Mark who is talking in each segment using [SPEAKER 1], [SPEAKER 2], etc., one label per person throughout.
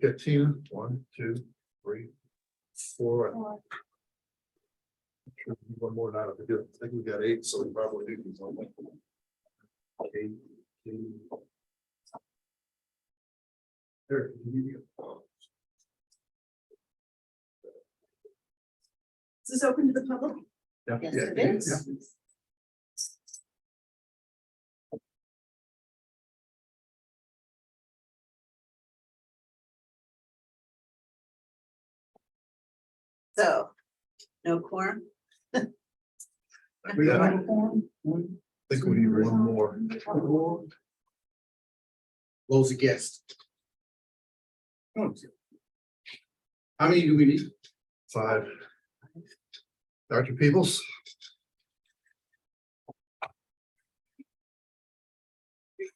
[SPEAKER 1] Got Tina, 1, 2, 3, 4. One more night. I think we got 8, so we probably do these on 8. There.
[SPEAKER 2] Is this open to the public?
[SPEAKER 1] Yeah,
[SPEAKER 2] Yes,
[SPEAKER 1] yeah,
[SPEAKER 2] it
[SPEAKER 1] yeah,
[SPEAKER 2] is.
[SPEAKER 1] yeah.
[SPEAKER 2] So, no quorum?
[SPEAKER 1] We don't have a form. I think we need one more.
[SPEAKER 3] Those a guest. How many do we need?
[SPEAKER 1] 5. Dr. Peoples?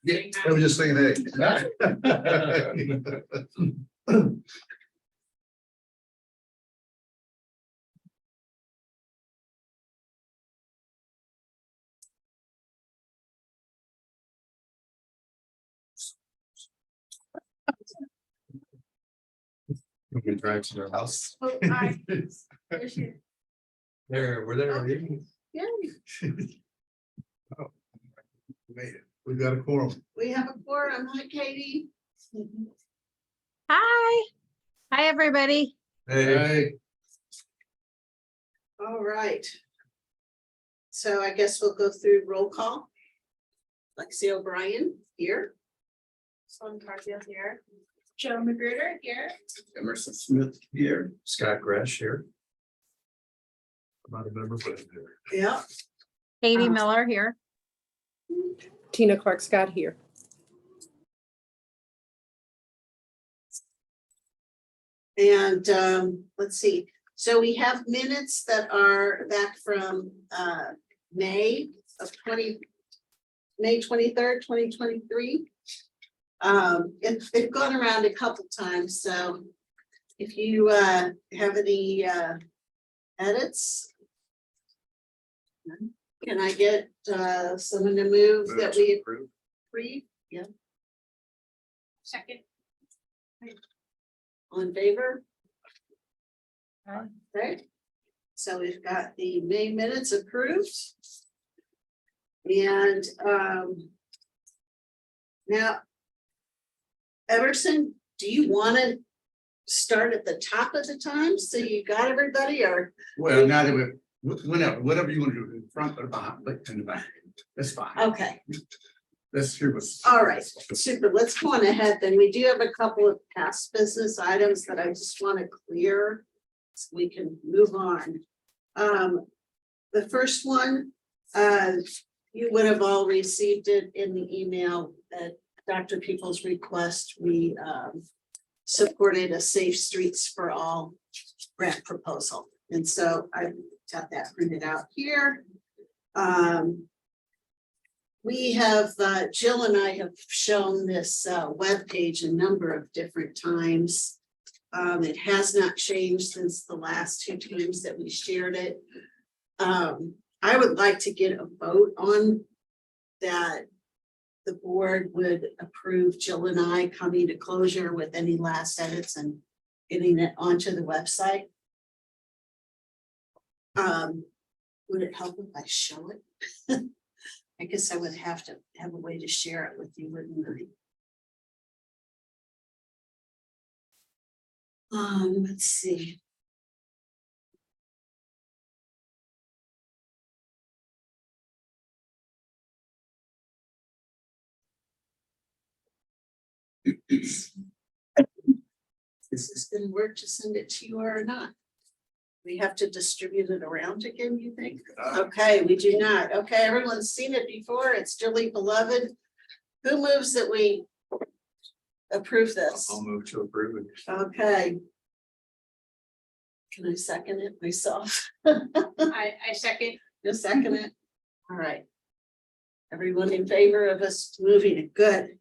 [SPEAKER 3] Yeah.
[SPEAKER 1] I was just saying, hey.
[SPEAKER 3] We can drive to their house.
[SPEAKER 2] Oh, hi. There's your-
[SPEAKER 3] We're there.
[SPEAKER 2] Okay. Yeah,
[SPEAKER 3] Made it.
[SPEAKER 1] We got a quorum.
[SPEAKER 2] we have a quorum. Hi, Katie.
[SPEAKER 4] Hi. Hi, everybody.
[SPEAKER 3] Hey.
[SPEAKER 2] All right. So I guess we'll go through roll call. Lexi O'Brien here.
[SPEAKER 5] Sloan Carfield here. Joe Magruder here.
[SPEAKER 3] Emerson Smith here.
[SPEAKER 1] Scott Gresh here. I'm not a member, but I'm there.
[SPEAKER 2] Yeah.
[SPEAKER 4] Katie Miller here.
[SPEAKER 6] Tina Clark Scott here.
[SPEAKER 2] And let's see, so we have minutes that are back from May 23rd, 2023. They've gone around a couple times, so if you have any edits. Can I get someone to move that we
[SPEAKER 1] Approved.
[SPEAKER 2] approve? Yeah,
[SPEAKER 5] Second.
[SPEAKER 2] all in favor?
[SPEAKER 4] Aye.
[SPEAKER 2] Okay, so we've got the May minutes approved. And now, Everson, do you want to start at the top of the time? So you got everybody, or?
[SPEAKER 3] Well, now that we're, whatever you want to do, in front or behind, like in the back, that's fine.
[SPEAKER 2] Okay,
[SPEAKER 3] Let's hear what's.
[SPEAKER 2] all right, super. Let's go on ahead. Then we do have a couple of past business items that I just want to clear. So we can move on. The first one, you would have all received it in the email at Dr. Peoples' request. We supported a Safe Streets for All grant proposal. And so I got that printed out here. We have, Jill and I have shown this webpage a number of different times. It has not changed since the last 2 times that we shared it. I would like to get a vote on that. The board would approve Jill and I coming to closure with any last edits and getting it onto the website. Would it help if I show it? I guess I would have to have a way to share it with you, wouldn't I? Let's see. Is this gonna work to send it to you or not? We have to distribute it around again, you think? Okay, we do not. Okay, everyone's seen it before. It's dearly beloved. Who moves that we approve this?
[SPEAKER 3] I'll move to approve it.
[SPEAKER 2] Okay. Can I second it myself?
[SPEAKER 5] I second.
[SPEAKER 2] You'll second it? All right. Everyone in favor of us moving it? Good.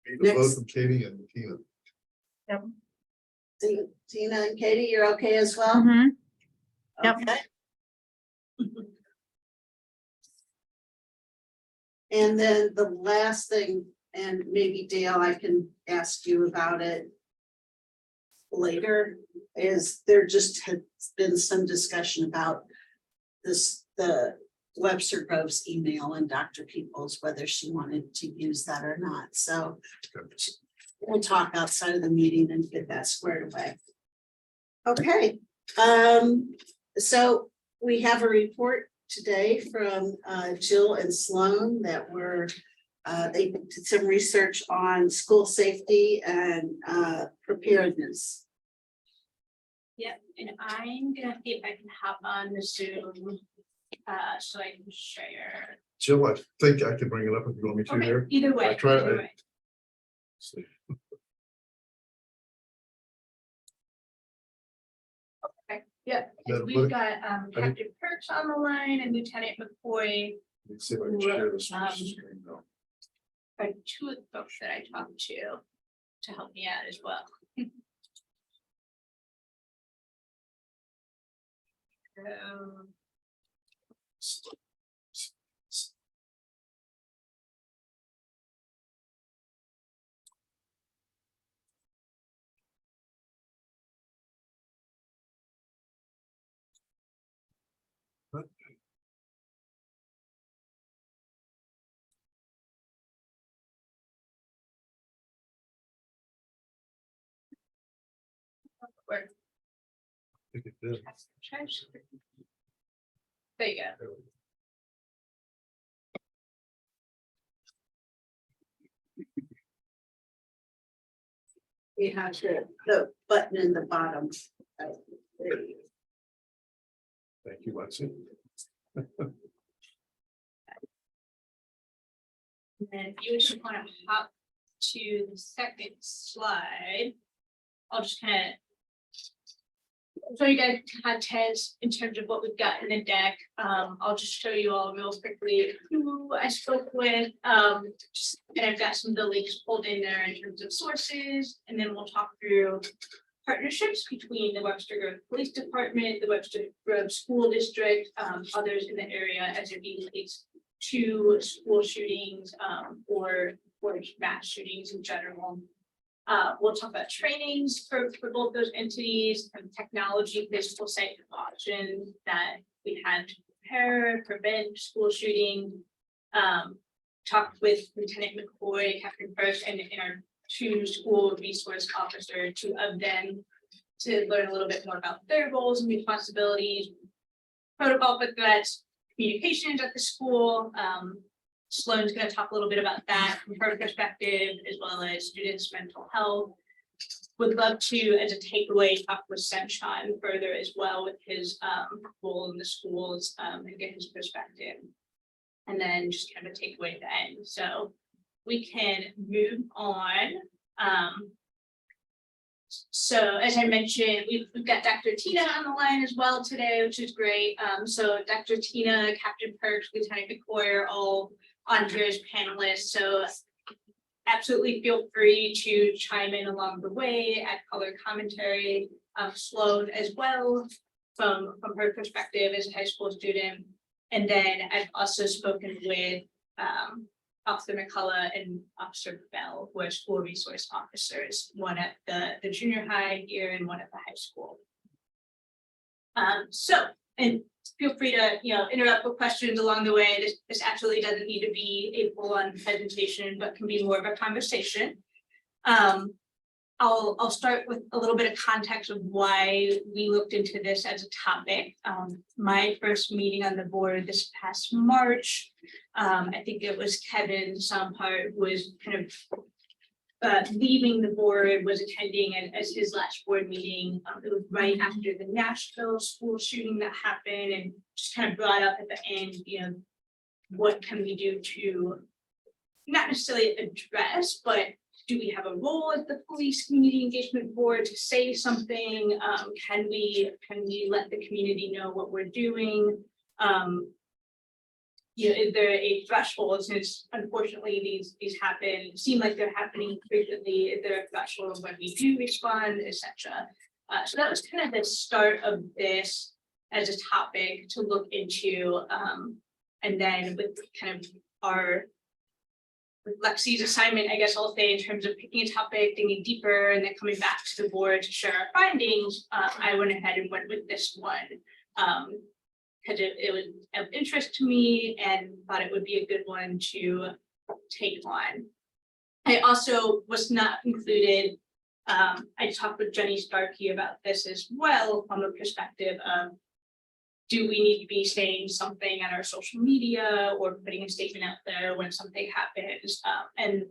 [SPEAKER 1] The vote
[SPEAKER 2] Next.
[SPEAKER 1] from Katie and Tina.
[SPEAKER 2] Tina and Katie, you're okay as well?
[SPEAKER 4] Mhm. Yep.
[SPEAKER 2] Okay. And then the last thing, and maybe Dale, I can ask you about it later, is there just had been some discussion about this, the Webster Groves email and Dr. Peoples, whether she wanted to use that or not, so we'll talk outside of the meeting and get that squared away. Okay, so we have a report today from Jill and Sloan that were they did some research on school safety and preparedness.
[SPEAKER 5] Yep, and I'm gonna see if I can hop on the Zoom, so I can share.
[SPEAKER 1] Jill, I think I can bring it up if you want me to
[SPEAKER 5] Okay,
[SPEAKER 1] here.
[SPEAKER 5] either way.
[SPEAKER 1] I tried-
[SPEAKER 5] either
[SPEAKER 1] I-
[SPEAKER 5] way.
[SPEAKER 1] See.
[SPEAKER 5] Yeah,
[SPEAKER 1] Yeah,
[SPEAKER 5] we've
[SPEAKER 1] but-
[SPEAKER 5] got Captain Perch on the line and Lieutenant McCoy,
[SPEAKER 1] Let me see if I can share this. on the screen now.
[SPEAKER 5] are two of the folks that I talked to help me out as well. Um, where-
[SPEAKER 1] I think it did.
[SPEAKER 5] There you go.
[SPEAKER 2] We have the button in the bottom. There you go.
[SPEAKER 1] Thank you, Lexi.
[SPEAKER 5] And then if you just want to hop to the second slide, I'll just kind of show you guys content in terms of what we've got in the deck. I'll just show you all real quickly who I spoke with. And I've got some of the links pulled in there in terms of sources, and then we'll talk through partnerships between the Webster Grove Police Department, the Webster Grove School District, others in the area as it relates to school shootings, or mass shootings in general. We'll talk about trainings for both those entities and technology, physical site precautions that we had to prepare, prevent school shooting. Talked with Lieutenant McCoy, Captain First, and our two school resource officer, two of them, to learn a little bit more about their roles and responsibilities, protocol for threats, communications at the school. Sloan's going to talk a little bit about that from her perspective, as well as students' mental health. Would love to, as a takeaway, talk with Sunshine further as well with his role in the schools, and get his perspective. And then just kind of a takeaway at the end. So we can move on. So as I mentioned, we've got Dr. Tina on the line as well today, which is great. So Dr. Tina, Captain Perks, Lieutenant McCoy are all on here as panelists. So absolutely feel free to chime in along the way, add color commentary. Sloan as well from her perspective as a high school student. And then I've also spoken with Officer McCullough and Officer Bell, who are school resource officers, one at the junior high here and one at the high school. So, and feel free to, interrupt with questions along the way. This absolutely doesn't need to be a full-on presentation, but can be more of a conversation. I'll start with a little bit of context of why we looked into this as a topic. My first meeting on the board this past March, I think it was Kevin Sompart was kind of leaving the board, was attending as his last board meeting. It was right after the Nashville school shooting that happened, and just kind of brought up at the end, what can we do to not necessarily address, but do we have a role as the police community engagement board to say something? Can we let the community know what we're doing? Is there a threshold, since unfortunately these seem like they're happening frequently? Is there a threshold when we do respond, etc.? So that was kind of the start of this as a topic to look into, and then with kind of our with Lexi's assignment, I guess I'll say in terms of picking a topic, digging deeper, and then coming back to the board to share our findings, I went ahead and went with this one. Because it was of interest to me and thought it would be a good one to take on. I also was not included. I talked with Jenny Starkey about this as well from the perspective of, do we need to be saying something on our social media or putting a statement out there when something happens? And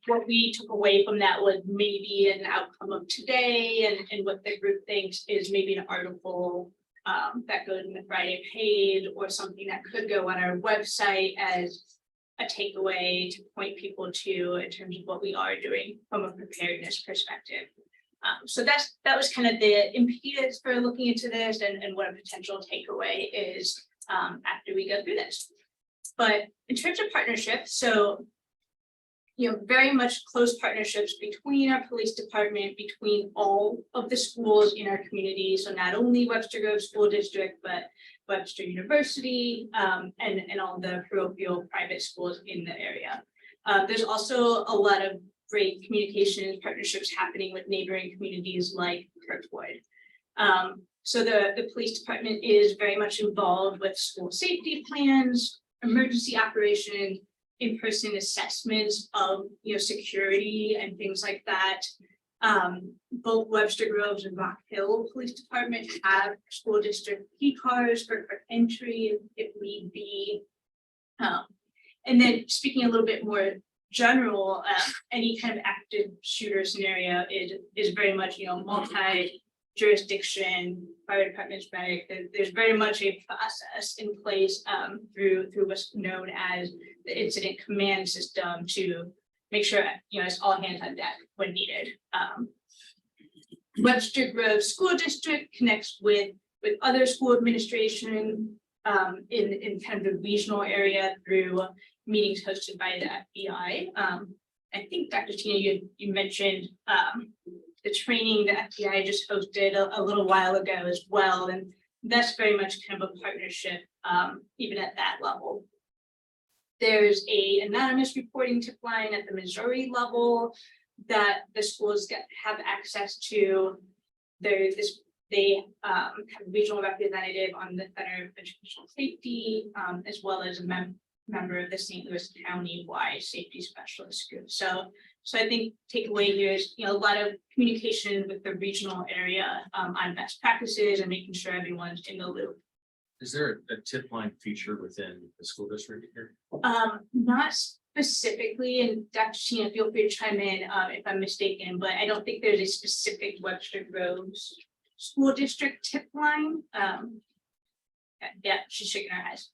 [SPEAKER 5] what we took away from that was maybe an outcome of today, and what the group thinks is maybe an article that goes in the Friday page, or something that could go on our website as a takeaway to point people to in terms of what we are doing from a preparedness perspective. So that was kind of the impetus for looking into this, and what a potential takeaway is after we go through this. But in terms of partnerships, so very much close partnerships between our police department, between all of the schools in our community. So not only Webster Grove School District, but Webster University, and all the parochial private schools in the area. There's also a lot of great communication partnerships happening with neighboring communities like Kirkwood. So the police department is very much involved with school safety plans, emergency operations, in-person assessments of security and things like that. Both Webster Groves and Rock Hill Police Department have school district key cards for entry if need be. And then speaking a little bit more general, any kind of active shooter scenario is very much multi-jurisdiction, fire departments, there's very much a process in place through what's known as the incident command system to make sure it's all hands on deck when needed. Webster Grove School District connects with other school administration in kind of the regional area through meetings hosted by the FBI. I think Dr. Tina, you mentioned the training the FBI just hosted a little while ago as well, and that's very much kind of a partnership even at that level. There's a anonymous reporting tip line at the Missouri level that the schools have access to. They have a regional representative on the Center of Educational Safety, as well as a member of the St. Louis County-wide Safety Specialist Group. So I think takeaway here is a lot of communication with the regional area on best practices and making sure everyone's in the loop.
[SPEAKER 7] Is there a tip line feature within the school district here?
[SPEAKER 5] Not specifically, and Dr. Tina, feel free to chime in if I'm mistaken, but I don't think there's a specific Webster Groves school district tip line. Yeah, she's shaking her eyes.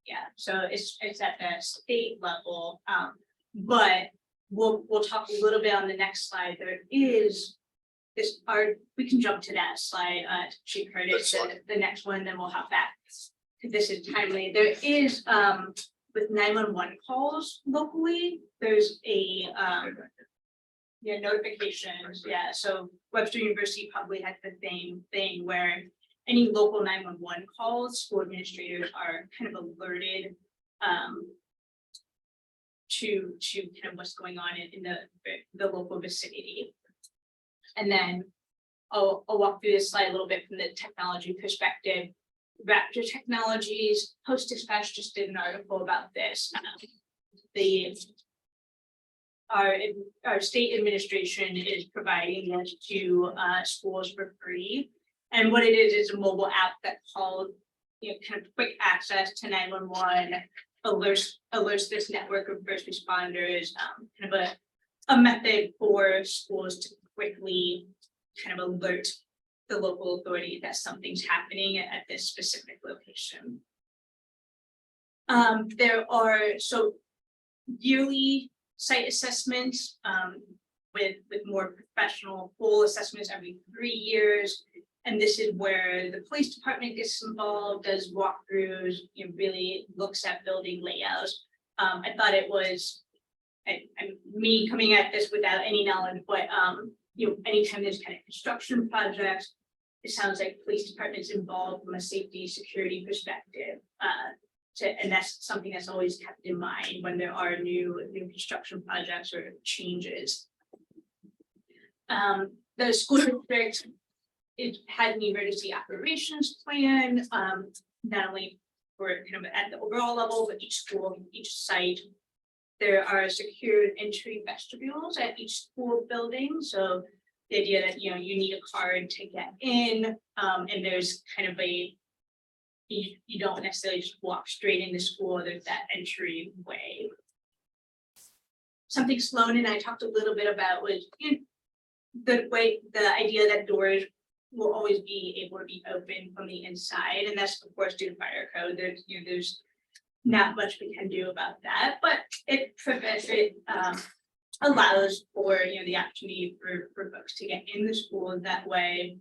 [SPEAKER 5] Yeah, so it's at the state level, but we'll talk a little bit on the next slide. There is this part, we can jump to that slide, Chief Curtis, the next one, then we'll have that. This is timely. There is with 911 calls locally, there's a notifications. Yeah, so Webster University probably had the same thing where any local 911 calls, school administrators are kind of alerted to kind of what's going on in the local vicinity. And then I'll walk through this slide a little bit from the technology perspective. Raptor Technologies, Post Dispatch just did an article about this. Our state administration is providing this to schools for free. And what it is a mobile app that's called kind of quick access to 911, alerts this network of first responders, kind of a method for schools to quickly kind of alert the local authority that something's happening at this specific location. There are yearly site assessments with more professional full assessments every 3 years. And this is where the police department gets involved, does walkthroughs, really looks at building layouts. I thought it was me coming at this without any knowledge, but anytime there's kind of construction projects, it sounds like police department's involved from a safety security perspective. And that's something that's always kept in mind when there are new construction projects or changes. The school district, it had an emergency operations plan, not only for kind of at the overall level, but each school, each site. There are secured entry vestibules at each school building, so the idea that, you know, you need a card to get in, and there's kind of a, you don't necessarily just walk straight into school, there's that entry way. Something Sloan and I talked a little bit about was the idea that doors will always be able to be open from the inside, and that's of course due to fire code. There's, you know, there's not much we can do about that, but it prevents it, allows for, you know, the opportunity for folks to get in the school that way.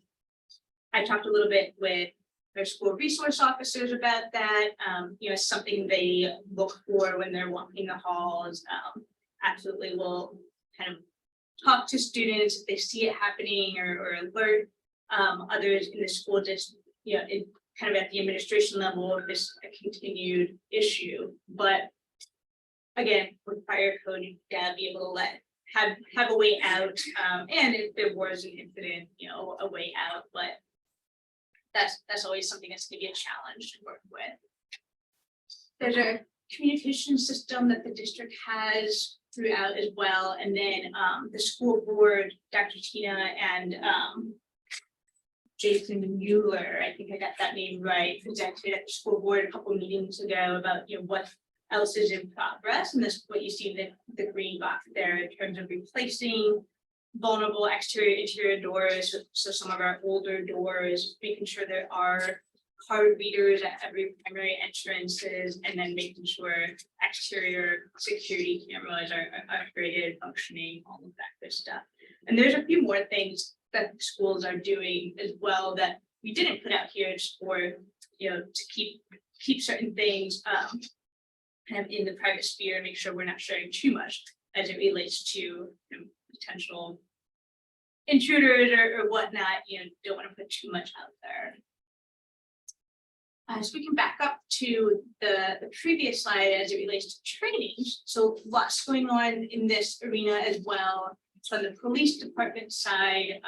[SPEAKER 5] I talked a little bit with their school resource officers about that, you know, something they look for when they're walking the halls. Absolutely will kind of talk to students if they see it happening or alert others in the school, just, you know, it kind of at the administration level if this a continued issue. But again, with fire code, you gotta be able to have a way out, and if there was an incident, you know, a way out, but that's always something that's gonna be a challenge to work with. There's a communication system that the district has throughout as well, and then the school board, Dr. Tina and Jason Mueller, I think I got that name right, presented at the school board a couple meetings ago about, you know, what else is in progress, and this is what you see in the green box there in terms of replacing vulnerable exterior interior doors. So some of our older doors, making sure there are card readers at every primary entrances, and then making sure exterior security cameras are upgraded, functioning, all of that good stuff. And there's a few more things that the schools are doing as well that we didn't put out here just for, you know, to keep certain things kind of in the private sphere and make sure we're not sharing too much as it relates to, you know, potential intruders or whatnot. You know, don't want to put too much out there. So we can back up to the previous slide as it relates to trainings. So lots going on in this arena as well. So on the police department side,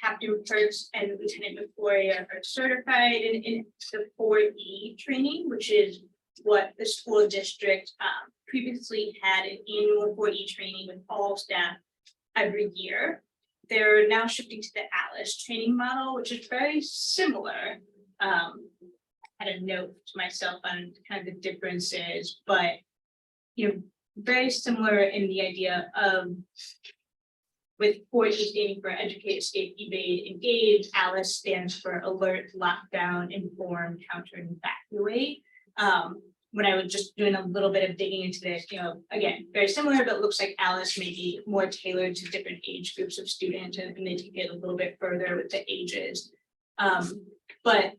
[SPEAKER 5] Captain Perks and Lieutenant McCoy are certified in the 4E training, which is what the school district previously had an annual 4E training with all staff every year. They're now shifting to the ALICE training model, which is very similar. I had a note to myself on kind of the differences, but, you know, very similar in the idea of, with 4E standing for Educate, Escape, Evade, Engage, ALICE stands for Alert, Lockdown, Inform, Counter, and Evacuate. When I was just doing a little bit of digging into this, you know, again, very similar, but it looks like ALICE may be more tailored to different age groups of students, and they take it a little bit further with the ages. But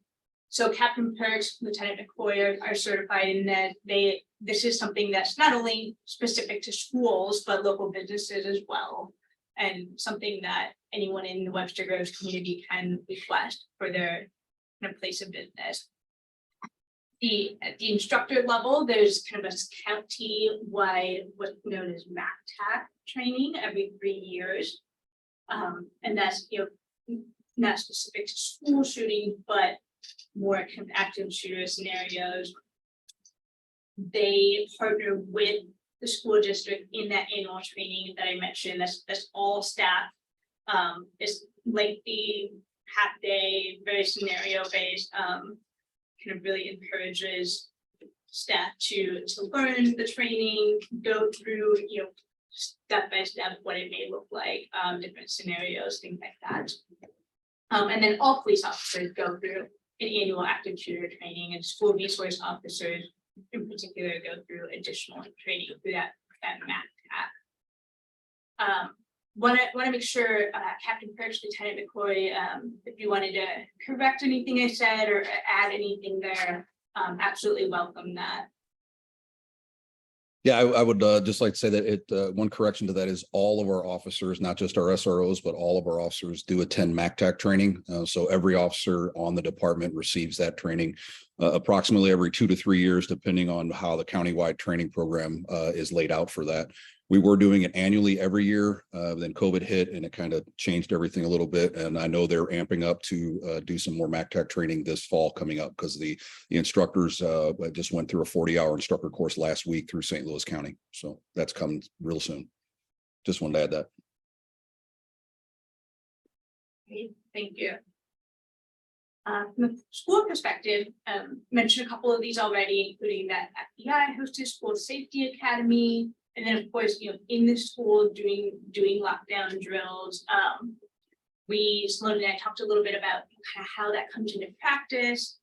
[SPEAKER 5] so Captain Perks, Lieutenant McCoy are certified in that this is something that's not only specific to schools, but local businesses as well. And something that anyone in the Webster Groves community can request for their kind of place of business. At the instructor level, there's kind of a county-wide what's known as MACTAC training every 3 years. And that's, you know, not specific to school shooting, but more kind of active shooter scenarios. They partner with the school district in that annual training that I mentioned. That's all staff. It's lengthy, half day, very scenario based. Kind of really encourages staff to learn the training, go through, you know, step by step what it may look like, different scenarios, things like that. And then all police officers go through an annual active shooter training, and school resource officers in particular go through additional training through that MACTAC. Want to make sure, Captain Perks, Lieutenant McCoy, if you wanted to correct anything I said or add anything there, absolutely welcome that.
[SPEAKER 8] Yeah, I would just like to say that one correction to that is all of our officers, not just our SROs, but all of our officers do attend MACTAC training. So every officer on the department receives that training approximately every 2 to 3 years, depending on how the countywide training program is laid out for that. We were doing it annually every year. Then COVID hit and it kind of changed everything a little bit. And I know they're amping up to do some more MACTAC training this fall coming up because the instructors just went through a 40-hour instructor course last week through St. Louis County. So that's coming real soon. Just wanted to add that.
[SPEAKER 5] Great, thank you. From a school perspective, mentioned a couple of these already, including that FBI hosted School Safety Academy. And then, of course, in the school doing lockdown drills. Sloan and I talked a little bit about kind of how that comes into practice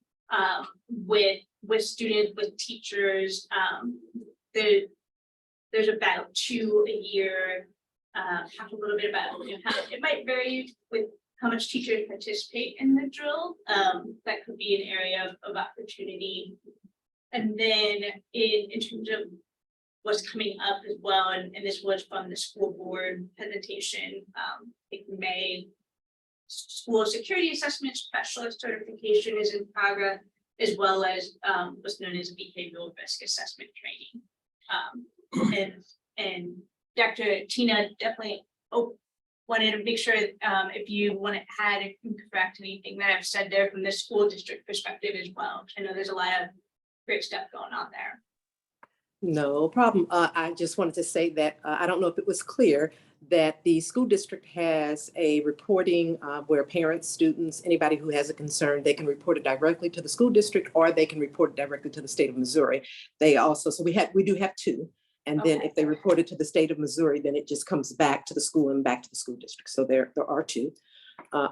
[SPEAKER 5] with students, with teachers. There's about 2 a year. Talk a little bit about how it might vary with how much teachers participate in the drill. That could be an area of opportunity. And then in terms of what's coming up as well, and this was from the school board presentation, I think May, school security assessment specialist certification is in progress, as well as what's known as behavioral risk assessment training. And Dr. Tina definitely wanted to make sure if you want to add and correct anything that I've said there from the school district perspective as well. I know there's a lot of great stuff going on there.
[SPEAKER 6] No problem. I just wanted to say that I don't know if it was clear that the school district has a reporting where parents, students, anybody who has a concern, they can report it directly to the school district or they can report it directly to the state of Missouri. They also, so we do have 2. And then
[SPEAKER 5] Okay.
[SPEAKER 6] if they report it to the state of Missouri, then it just comes back to the school and back to the school district. So there are 2.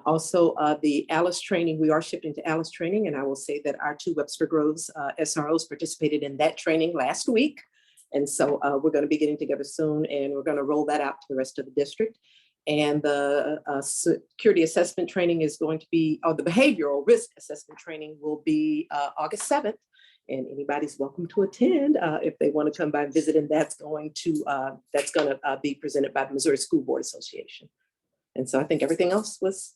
[SPEAKER 6] Also, the ALICE training, we are shifting to ALICE training, and I will say that our 2 Webster Groves SROs participated in that training last week. And so we're going to be getting together soon, and we're going to roll that out to the rest of the district. And the security assessment training is going to be, or the behavioral risk assessment training will be August 7th. And anybody's welcome to attend if they want to come by and visit. And that's going to be presented by the Missouri School Board Association. And so I think everything else was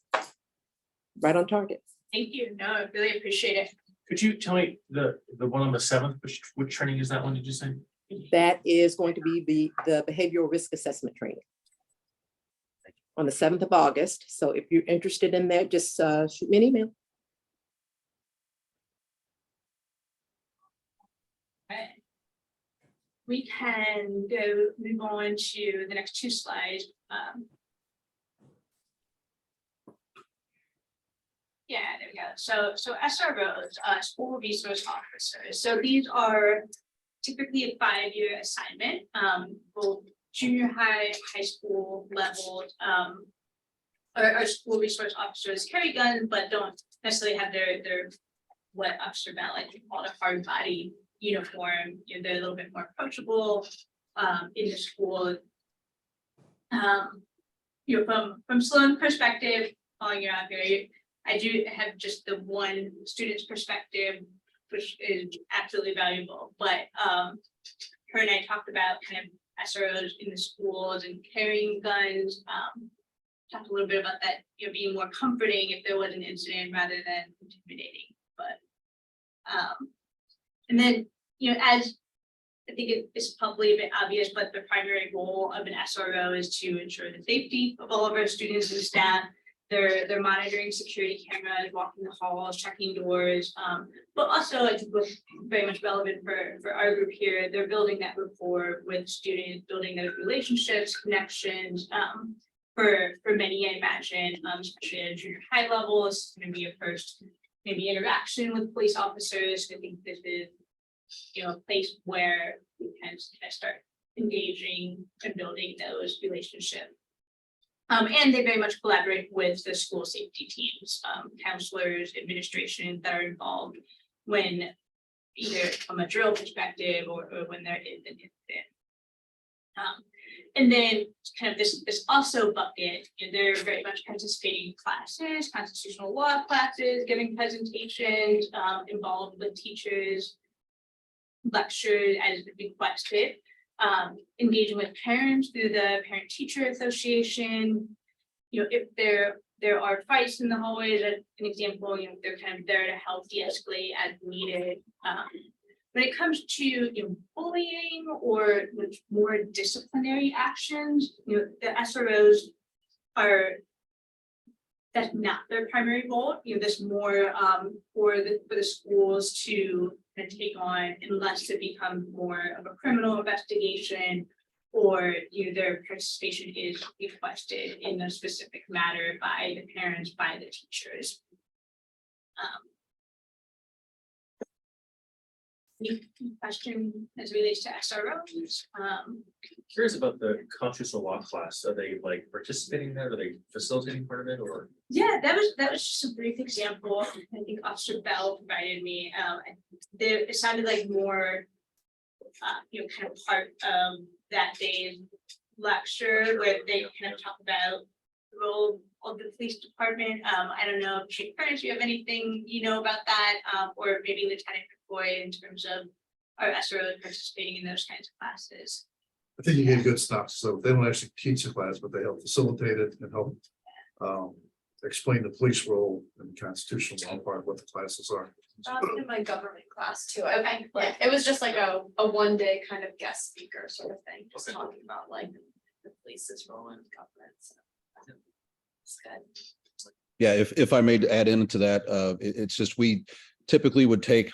[SPEAKER 6] right on target.
[SPEAKER 5] Thank you. No, I really appreciate it.
[SPEAKER 7] Could you tell me the one on the 7th, which training is that one, did you say?
[SPEAKER 6] That is going to be the behavioral risk assessment training on the 7th of August. So if you're interested in that, just shoot me an email.
[SPEAKER 5] Okay. We can move on to the next 2 slides. Yeah, there we go. So SROs, school resource officers. So these are typically a 5-year assignment, both junior high, high school levels. Our school resource officers carry guns, but don't necessarily have their what officer belt, like called a hard body uniform. They're a little bit more approachable in the school. From Sloan perspective, calling it out here, I do have just the one student's perspective, which is absolutely valuable. But her and I talked about kind of SROs in the schools and carrying guns. Talked a little bit about that, being more comforting if there was an incident rather than intimidating. But and then, as I think it's probably a bit obvious, but the primary goal of an SRO is to ensure the safety of all of our students and staff. They're monitoring security cameras, walking the halls, checking doors, but also I think what's very much relevant for our group here, they're building that rapport with students, building those relationships, connections. For many, I imagine, especially at junior high level, it's going to be a first maybe interaction with police officers. I think this is a place where we can start engaging and building those relationships. And they very much collaborate with the school safety teams, counselors, administration that are involved when either from a drill perspective or when they're in the incident. And then kind of this also bucket, they're very much participating in classes, constitutional law classes, giving presentations, involved with teachers, lectures as requested. engaging with parents through the parent teacher association. If there are fights in the hallways, as an example, they're kind of there to help de-escalate as needed. When it comes to bullying or more disciplinary actions, the SROs that's not their primary role. This more for the schools to kind of take on unless it becomes more of a criminal investigation or their participation is requested in a specific matter by the parents, by the teachers. Any question as it relates to SROs?
[SPEAKER 7] Curious about the constitutional law class. Are they like participating there? Are they facilitating part of it or?
[SPEAKER 5] Yeah, that was just a brief example. I think Officer Bell provided me. It sounded like more, kind of part of that day's lecture where they kind of talk about the role of the police department. I don't know, Chief Curtis, you have anything about that, or maybe Lieutenant McCoy in terms of our SRO participating in those kinds of classes.
[SPEAKER 1] I think you get good stuff. So they don't actually teach the class, but they help facilitate it and help explain the police role and the constitutional law part of what the classes are.
[SPEAKER 9] In my government class too. I like it was just like a 1 day kind of guest speaker sort of thing, just
[SPEAKER 7] Okay.
[SPEAKER 9] talking about like the police's role in government. So it's good.
[SPEAKER 8] Yeah, if I may add into that, it's just, we typically would take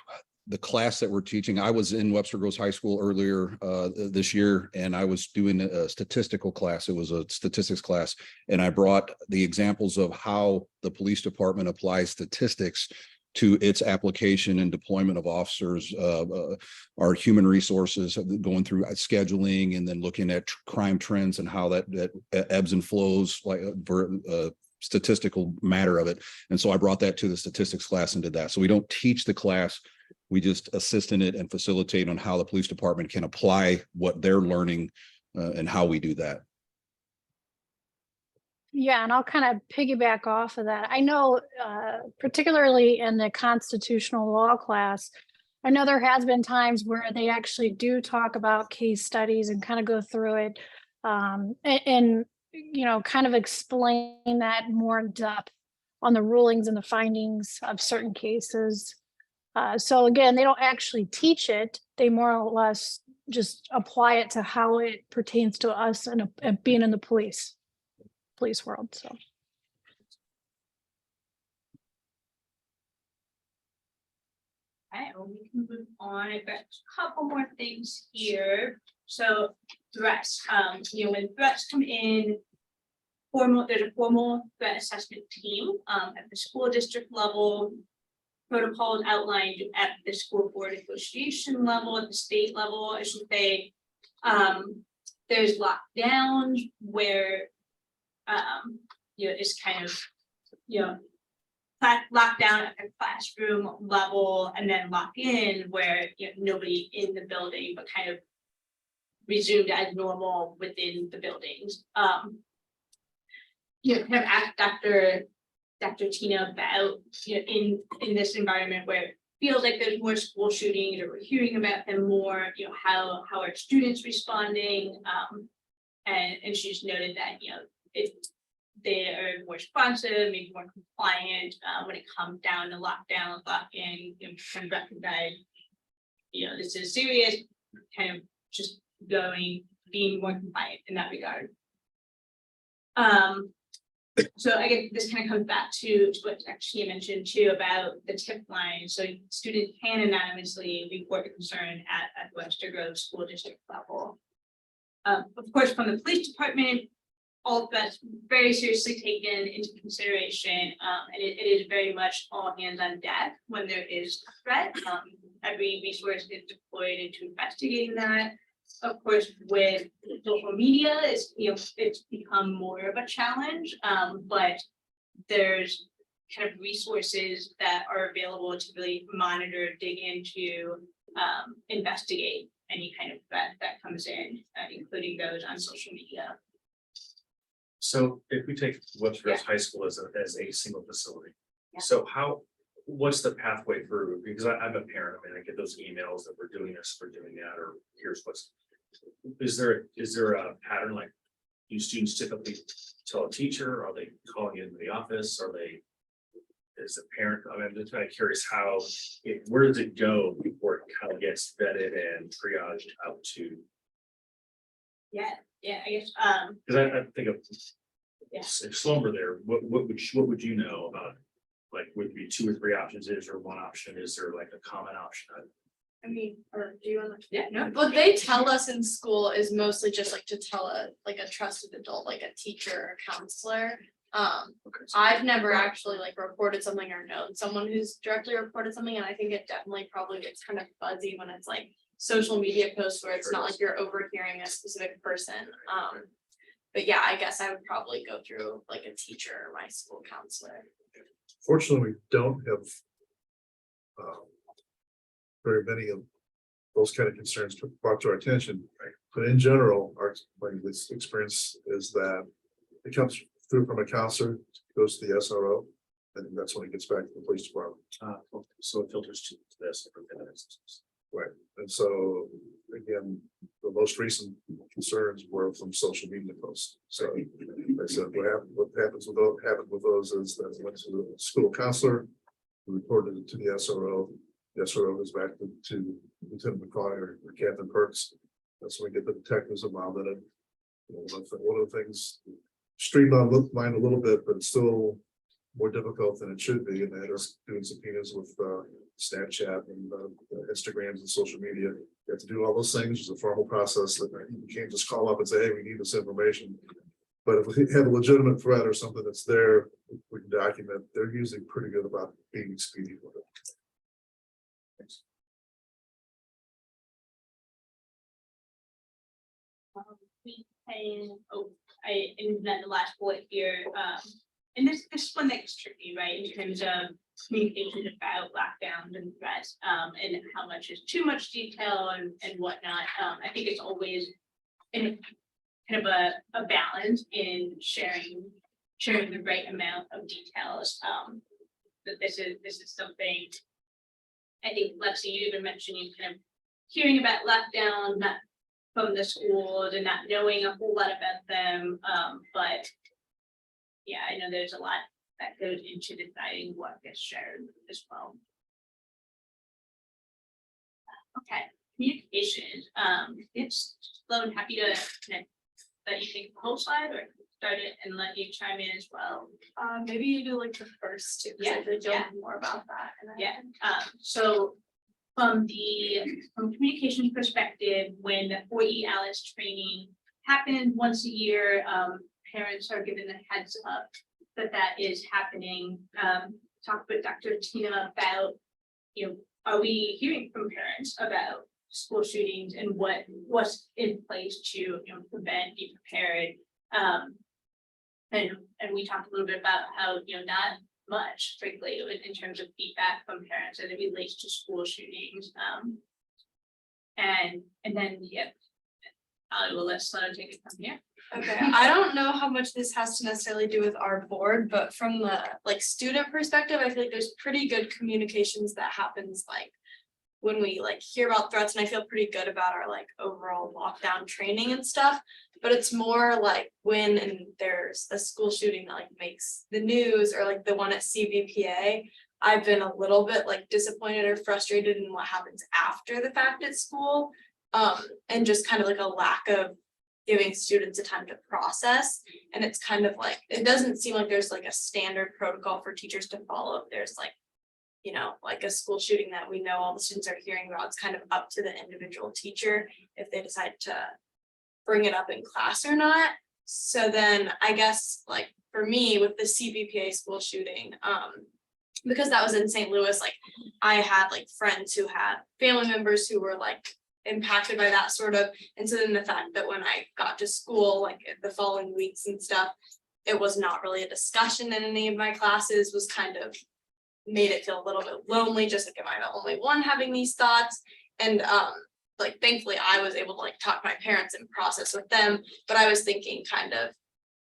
[SPEAKER 8] the class that we're teaching. I was in Webster Groves High School earlier this year, and I was doing a statistical class. It was a statistics class, and I brought the examples of how the police department applies statistics to its application and deployment of officers, our human resources, going through scheduling and then looking at crime trends and how that ebbs and flows, like statistical matter of it. And so I brought that to the statistics class and did that. So we don't teach the class. We just assist in it and facilitate on how the police department can apply what they're learning and how we do that.
[SPEAKER 4] Yeah, and I'll kind of piggyback off of that. I know, particularly in the constitutional law class, I know there has been times where they actually do talk about case studies and kind of go through it, and kind of explain that more in depth on the rulings and the findings of certain cases. So again, they don't actually teach it. They more or less just apply it to how it pertains to us and being in the police world. So.
[SPEAKER 5] Okay, well, we can move on. I've got a couple more things here. So threats, when threats come in, there's a formal threat assessment team at the school district level. Protocols outlined at the school board association level, at the state level, I should say. There's lockdowns where it's kind of locked down at the classroom level, and then lock in where nobody in the building, but kind of resumed as normal within the buildings. Kind of ask Dr. Tina about in this environment where it feels like there's more school shootings, or we're hearing about them more, how are students responding? And she's noted that they are more responsive, maybe more compliant when it comes down to lockdown, lock-in, kind of recognize, this is serious, kind of just being more compliant in that regard. So I guess this kind of comes back to what actually mentioned too about the tip line. So students can anonymously report a concern at Webster Groves School District level. Of course, from the police department, all of that's very seriously taken into consideration, and it is very much all hands on deck when there is a threat. Every resource is deployed into investigating that. Of course, with social media, it's become more of a challenge, but there's kind of resources that are available to really monitor, dig into, investigate any kind of threat that comes in, including those on social media.
[SPEAKER 7] So if we take Webster Groves High School as a single facility,
[SPEAKER 5] Yeah.
[SPEAKER 7] so what's the pathway through? Because I'm a parent, I get those emails that we're doing this, we're doing that, or here's what's. is there a pattern, like, do students typically tell a teacher, are they calling into the office, are they? Is a parent, I mean, I'm just kind of curious how, where does it go before it kind of gets vetted and triaged out to?
[SPEAKER 5] Yeah, I guess,
[SPEAKER 7] Because I think of.
[SPEAKER 5] Yeah.
[SPEAKER 7] If slumber there, what would you know about? Like, would it be 2 or 3 options, is there one option, is there like a common option?
[SPEAKER 9] I mean, or do you want to?
[SPEAKER 5] yeah, no,
[SPEAKER 9] What they tell us in school is mostly just like to tell a trusted adult, like a teacher or counselor.
[SPEAKER 7] Okay, so-
[SPEAKER 9] I've never actually like reported something or known someone who's directly reported something, and I think it definitely probably gets kind of fuzzy when it's like social media posts where it's not like you're overhearing a specific person. But yeah, I guess I would probably go through like a teacher or my school counselor.
[SPEAKER 1] Fortunately, we don't have very many of those kind of concerns brought to our attention. But in general, our this experience is that it comes through from a counselor, goes to the SRO, and that's when it gets back to the police department.
[SPEAKER 7] So it filters to this.
[SPEAKER 1] Right, and so again, the most recent concerns were from social media posts. So I said, what happens with those is that it went to the school counselor, who reported it to the SRO. The SRO goes back to Lieutenant McCoy or Captain Perks. That's when we get the detectives involved in it. You know, one of the things streamlined mine a little bit, but it's still more difficult than it should be, and that is doing subpoenas with Snapchat and Instagrams and social media. You have to do all those things. It's a formal process that you can't just call up and say, hey, we need this information. But if we have a legitimate threat or something that's there, we can document. They're usually pretty good about being speedy with it. Thanks.
[SPEAKER 5] In that the last bullet here, and this one that gets tricky, right, in terms of communication about lockdowns and threats, and how much is too much detail and whatnot. I think it's always in kind of a balance in sharing the right amount of details. That this is something. I think Lexi, you even mentioned you kind of hearing about lockdown, not from the schools and not knowing a whole lot about them, but yeah, I know there's a lot that goes into deciding what gets shared as well. Okay, communication. It's slow and happy to let you take the whole slide or start it and let you chime in as well.
[SPEAKER 9] Maybe you do like the first two, because I think you'll know more about that. And then-
[SPEAKER 5] Yeah, so from communications perspective, when the 4E Alice training happens once a year, parents are given a heads up that is happening. Talk with Dr. Tina about, are we hearing from parents about school shootings and what's in place to, prevent, be prepared. And we talked a little bit about how, not much, frankly, in terms of feedback from parents as it relates to school shootings. And then, I will let Sloan take it from here.
[SPEAKER 9] Okay, I don't know how much this has to necessarily do with our board, but from the student perspective, I feel like there's pretty good communications that happens when we hear about threats, and I feel pretty good about our overall lockdown training and stuff. But it's more when there's a school shooting that makes the news, or the one at CVPA. I've been a little bit disappointed or frustrated in what happens after the fact at school. And just kind of a lack of giving students a time to process. And it's kind of it doesn't seem like there's a standard protocol for teachers to follow. If there's a school shooting that we know all the students are hearing about, it's kind of up to the individual teacher if they decide to bring it up in class or not. So then I guess for me with the CVPA school shooting, because that was in St. Louis, I had friends who had family members who were impacted by that sort of. And so then the fact that when I got to school, the following weeks and stuff, it was not really a discussion in any of my classes, was kind of made it feel a little bit lonely, just am I the only one having these thoughts? And thankfully I was able to talk to my parents and process with them. But I was thinking kind of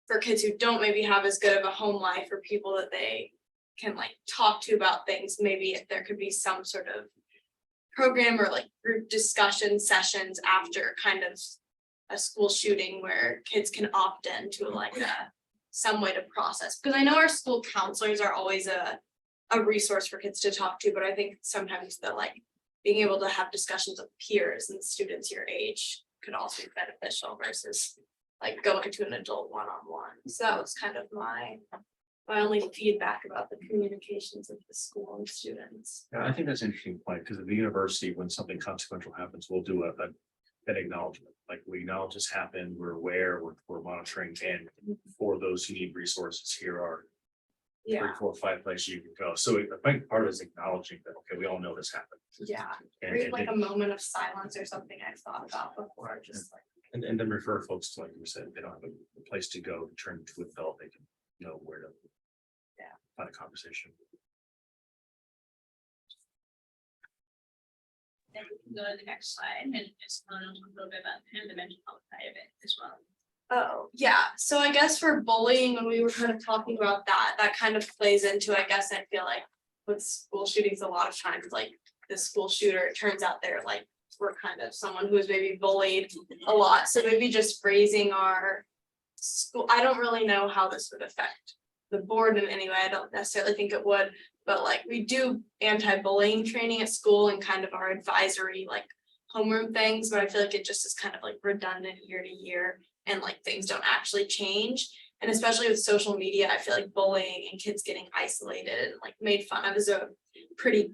[SPEAKER 9] for kids who don't maybe have as good of a home life, or people that they can talk to about things, maybe if there could be some sort of program or like group discussion sessions after kind of a school shooting where kids can opt in to like some way to process, because I know our school counselors are always a resource for kids to talk to, but I think sometimes the like being able to have discussions with peers and students your age could also be beneficial versus like going to an adult one-on-one. So that was kind of my only feedback about the communications of the school and students.
[SPEAKER 7] Yeah, I think that's an interesting point, because at the university, when something consequential happens, we'll do an acknowledgement, like we acknowledge this happened, we're aware, we're monitoring, and for those who need resources, here are 3,
[SPEAKER 9] Yeah,
[SPEAKER 7] 4, 5 places you can go. So I think part of it is acknowledging that, okay, we all know this happened.
[SPEAKER 9] yeah.
[SPEAKER 7] And,
[SPEAKER 9] Or
[SPEAKER 7] and,
[SPEAKER 9] like a moment of silence or something I've thought about before, just like.
[SPEAKER 7] and then refer folks to, like you said, they don't have a place to go to turn to adult, they can know where to.
[SPEAKER 9] Yeah.
[SPEAKER 7] Find a conversation.
[SPEAKER 5] Then we can go to the next slide and just talk a little bit about kind of the mental health side of it as well.
[SPEAKER 9] Oh, yeah, so I guess for bullying, when we were kind of talking about that, that kind of plays into, I guess, I feel like with school shootings, a lot of times, like the school shooter, it turns out they're like, we're kind of someone who was maybe bullied a lot, so maybe just phrasing our school, I don't really know how this would affect the board in any way, I don't necessarily think it would, but like, we do anti-bullying training at school and kind of our advisory, like homeroom things, but I feel like it just is kind of like redundant year to year. And like things don't actually change. And especially with social media, I feel like bullying and kids getting isolated and like made fun of is a pretty,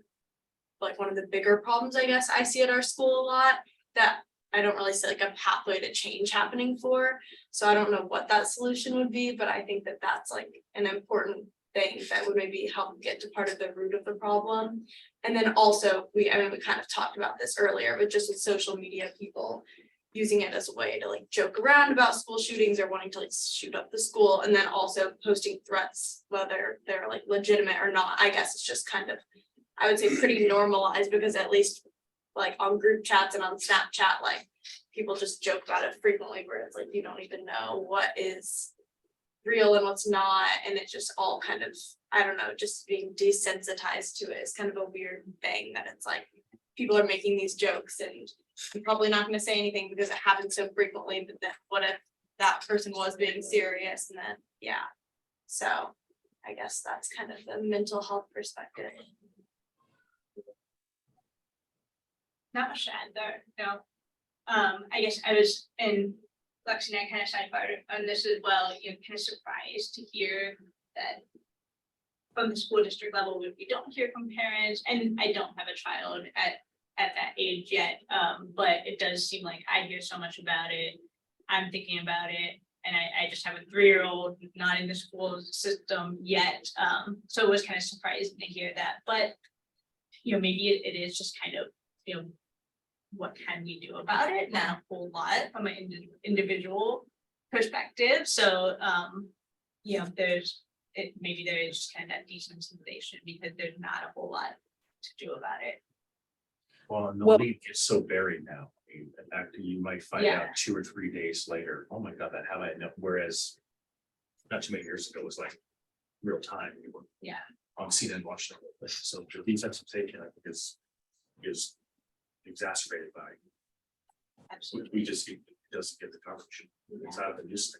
[SPEAKER 9] like one of the bigger problems, I guess, I see at our school a lot that I don't really see like a pathway to change happening for. So I don't know what that solution would be, but I think that that's like an important thing that would maybe help get to part of the root of the problem. And then also, we kind of talked about this earlier, but just with social media, people using it as a way to like joke around about school shootings or wanting to like shoot up the school, and then also posting threats, whether they're like legitimate or not. I guess it's just kind of, I would say, pretty normalized, because at least like on group chats and on Snapchat, like people just joke about it frequently, where it's like you don't even know what is real and what's not, and it just all kind of, I don't know, just being desensitized to it is kind of a weird thing, that it's like people are making these jokes and I'm probably not going to say anything because it happens so frequently, but then what if that person was being serious? And then, yeah, so I guess that's kind of the mental health perspective.
[SPEAKER 5] Not much to add there, no. I guess I was, and Lexi and I kind of sidebarred on this as well, you know, kind of surprised to hear that from the school district level, we don't hear from parents, and I don't have a child at that age yet, but it does seem like I hear so much about it. I'm thinking about it, and I just have a 3-year-old not in the school system yet, so it was kind of surprising to hear that. But you know, maybe it is just kind of, you know, what can we do about it? Not a whole lot from an individual perspective. So you know, maybe there is just kind of that desensitization because there's not a whole lot to do about it.
[SPEAKER 7] Well, and the
[SPEAKER 6] Well-
[SPEAKER 7] leak is so buried now. I mean, in fact, you might find
[SPEAKER 5] Yeah.
[SPEAKER 7] out 2 or 3 days later, oh my God, that how I know. Whereas not too many years ago, it was like real time. You were
[SPEAKER 5] Yeah.
[SPEAKER 7] on scene and watching it. So the desensitization, I think, is exacerbated by,
[SPEAKER 5] Absolutely.
[SPEAKER 7] we just, it doesn't get the coverage. It's out of the news.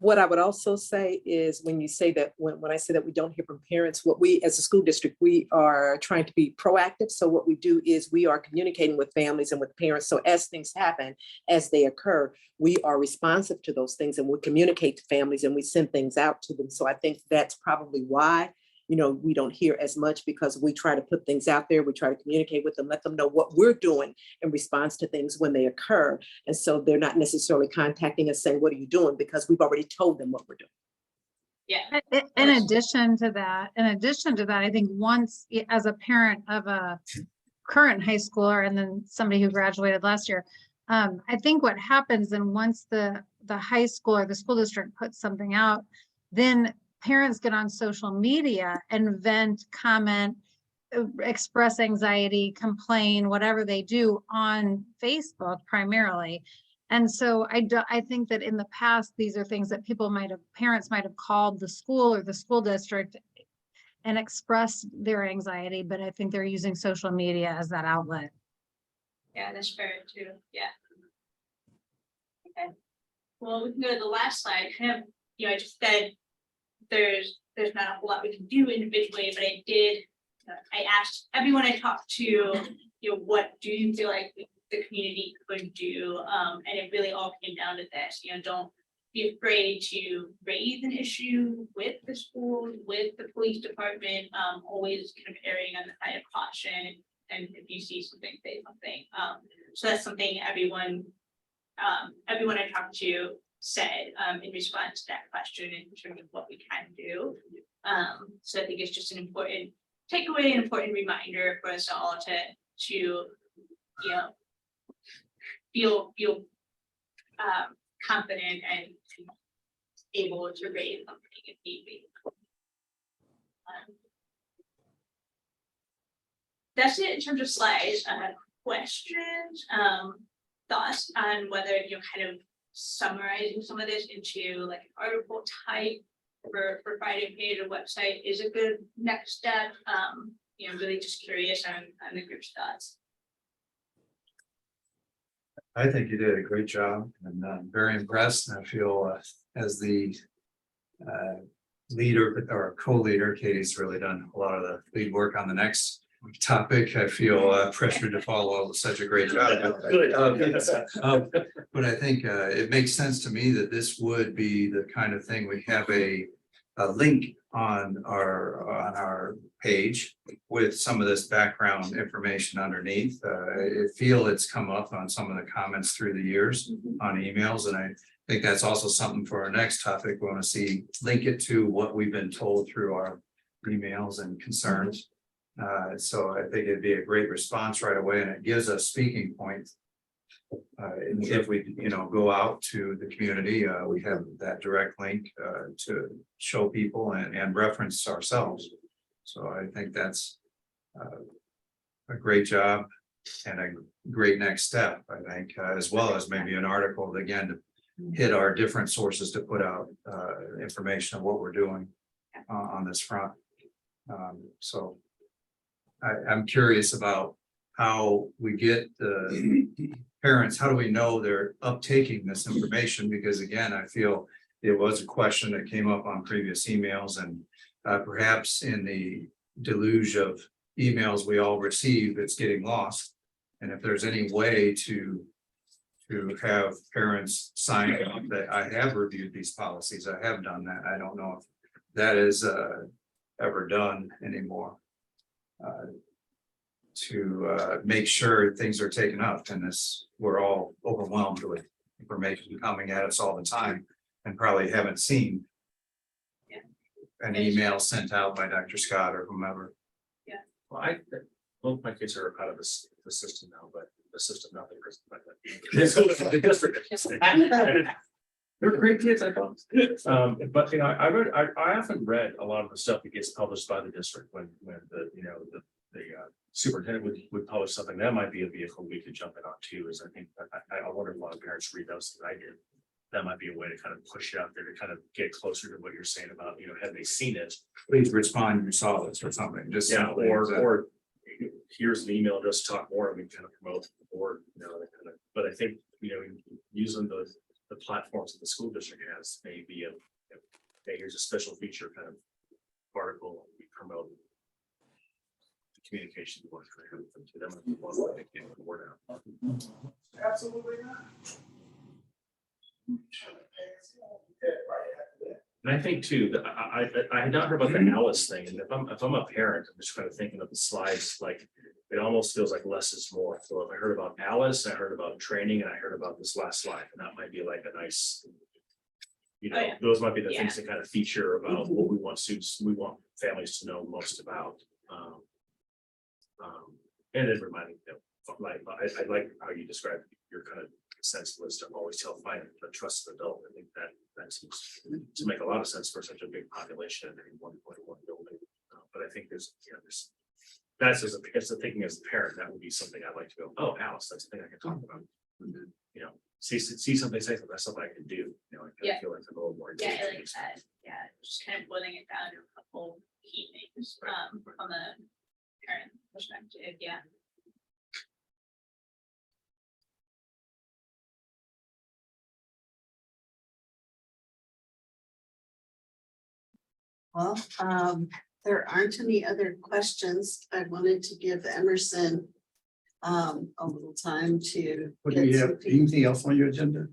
[SPEAKER 6] What I would also say is when you say that, when I say that we don't hear from parents, what we, as a school district, we are trying to be proactive. So what we do is we are communicating with families and with parents. So as things happen, as they occur, we are responsive to those things and we communicate to families and we send things out to them. So I think that's probably why, you know, we don't hear as much, because we try to put things out there. We try to communicate with them, let them know what we're doing in response to things when they occur. And so they're not necessarily contacting us saying, what are you doing? Because we've already told them what we're doing.
[SPEAKER 5] Yeah.
[SPEAKER 10] In addition to that, I think once, as a parent of a current high schooler and then somebody who graduated last year, I think what happens, and once the high school or the school district puts something out, then parents get on social media and vent, comment, express anxiety, complain, whatever they do on Facebook primarily. And so I think that in the past, these are things that parents might have called the school or the school district and express their anxiety, but I think they're using social media as that outlet.
[SPEAKER 5] Yeah, that's fair too, yeah. Okay. Well, we can go to the last slide, kind of, I just said, there's not a whole lot we can do individually, but I asked everyone I talked to, what do you feel like the community could do? And it really all came down to this, don't be afraid to raise an issue with the school, with the police department, always kind of erring on the side of caution. And if you see something, say something. So that's something everyone I talked to said in response to that question in terms of what we can do. So I think it's just an important takeaway, an important reminder for us all to feel confident and able to raise something if need be. That's it in terms of slides. Questions, thoughts on whether kind of summarizing some of this into like an article type for Friday page or website is a good next step. Really just curious on the group's thoughts.
[SPEAKER 11] I think you did a great job and I'm very impressed. And I feel as the leader or co-leader, Katie's really done a lot of the lead work on the next topic. I feel pressured to follow such a great job. But I think it makes sense to me that this would be the kind of thing we have a link on our page with some of this background information underneath. I feel it's come up on some of the comments through the years on emails, and I think that's also something for our next topic. We want to see link it to what we've been told through our emails and concerns. So I think it'd be a great response right away, and it gives us speaking points. If we, go out to the community, we have that direct link to show people and reference ourselves. So I think that's a great job and a great next step, I think, as well as maybe an article again to hit our different sources to put out information of what we're doing on this front. So I'm curious about how we get the parents, how do we know they're uptaking this information? Because again, I feel it was a question that came up on previous emails, and perhaps in the deluge of emails we all receive, it's getting lost. And if there's any way to have parents sign up that I have reviewed these policies, I have done that. I don't know if that is ever done anymore. To make sure things are taken up, and this, we're all overwhelmed with information coming at us all the time and probably haven't seen an email sent out by Dr. Scott or whomever.
[SPEAKER 7] Well, both my kids are out of the system now, but the system, not the prison. The district. They're great kids, I thought. But I often read a lot of the stuff that gets published by the district when the superintendent would publish something. That might be a vehicle we could jump in on too. Is I think I wonder if a lot of parents read those that I did. That might be a way to kind of push it out there to kind of get closer to what you're saying about, have they seen it?
[SPEAKER 11] Please respond, you saw this or something, just.
[SPEAKER 7] Or here's an email, just talk more, and we kind of promote the board, but I think, using the platforms that the school district has, maybe hey, here's a special feature kind of article we promote the communication work to them. Get the word out.
[SPEAKER 1] Absolutely not.
[SPEAKER 7] And I think too, that I had not heard about the Alice thing, and if I'm a parent, I'm just kind of thinking of the slides, like it almost feels like less is more. So if I heard about Alice, I heard about training, and I heard about this last slide, and that might be like a nice, those might be the things that kind of feature about what we want families to know most about. And then reminding them, like I like how you described your kind of sense was to always tell find a trusted adult. I think that seems to make a lot of sense for such a big population in 1.1 building. But I think there's that's as a thinking as a parent, that would be something I'd like to go, oh, Alice, that's the thing I can talk about. See something, say something, that's something I can do. I feel like I'm a little more.
[SPEAKER 5] Yeah, I like that. Yeah, just kind of boiling it down to a couple key things. from the parent perspective, yeah.
[SPEAKER 2] Well, there aren't any other questions. I wanted to give Emerson a little time to.
[SPEAKER 3] What do
[SPEAKER 2] get
[SPEAKER 3] you have?
[SPEAKER 2] some
[SPEAKER 3] Anything else on your agenda?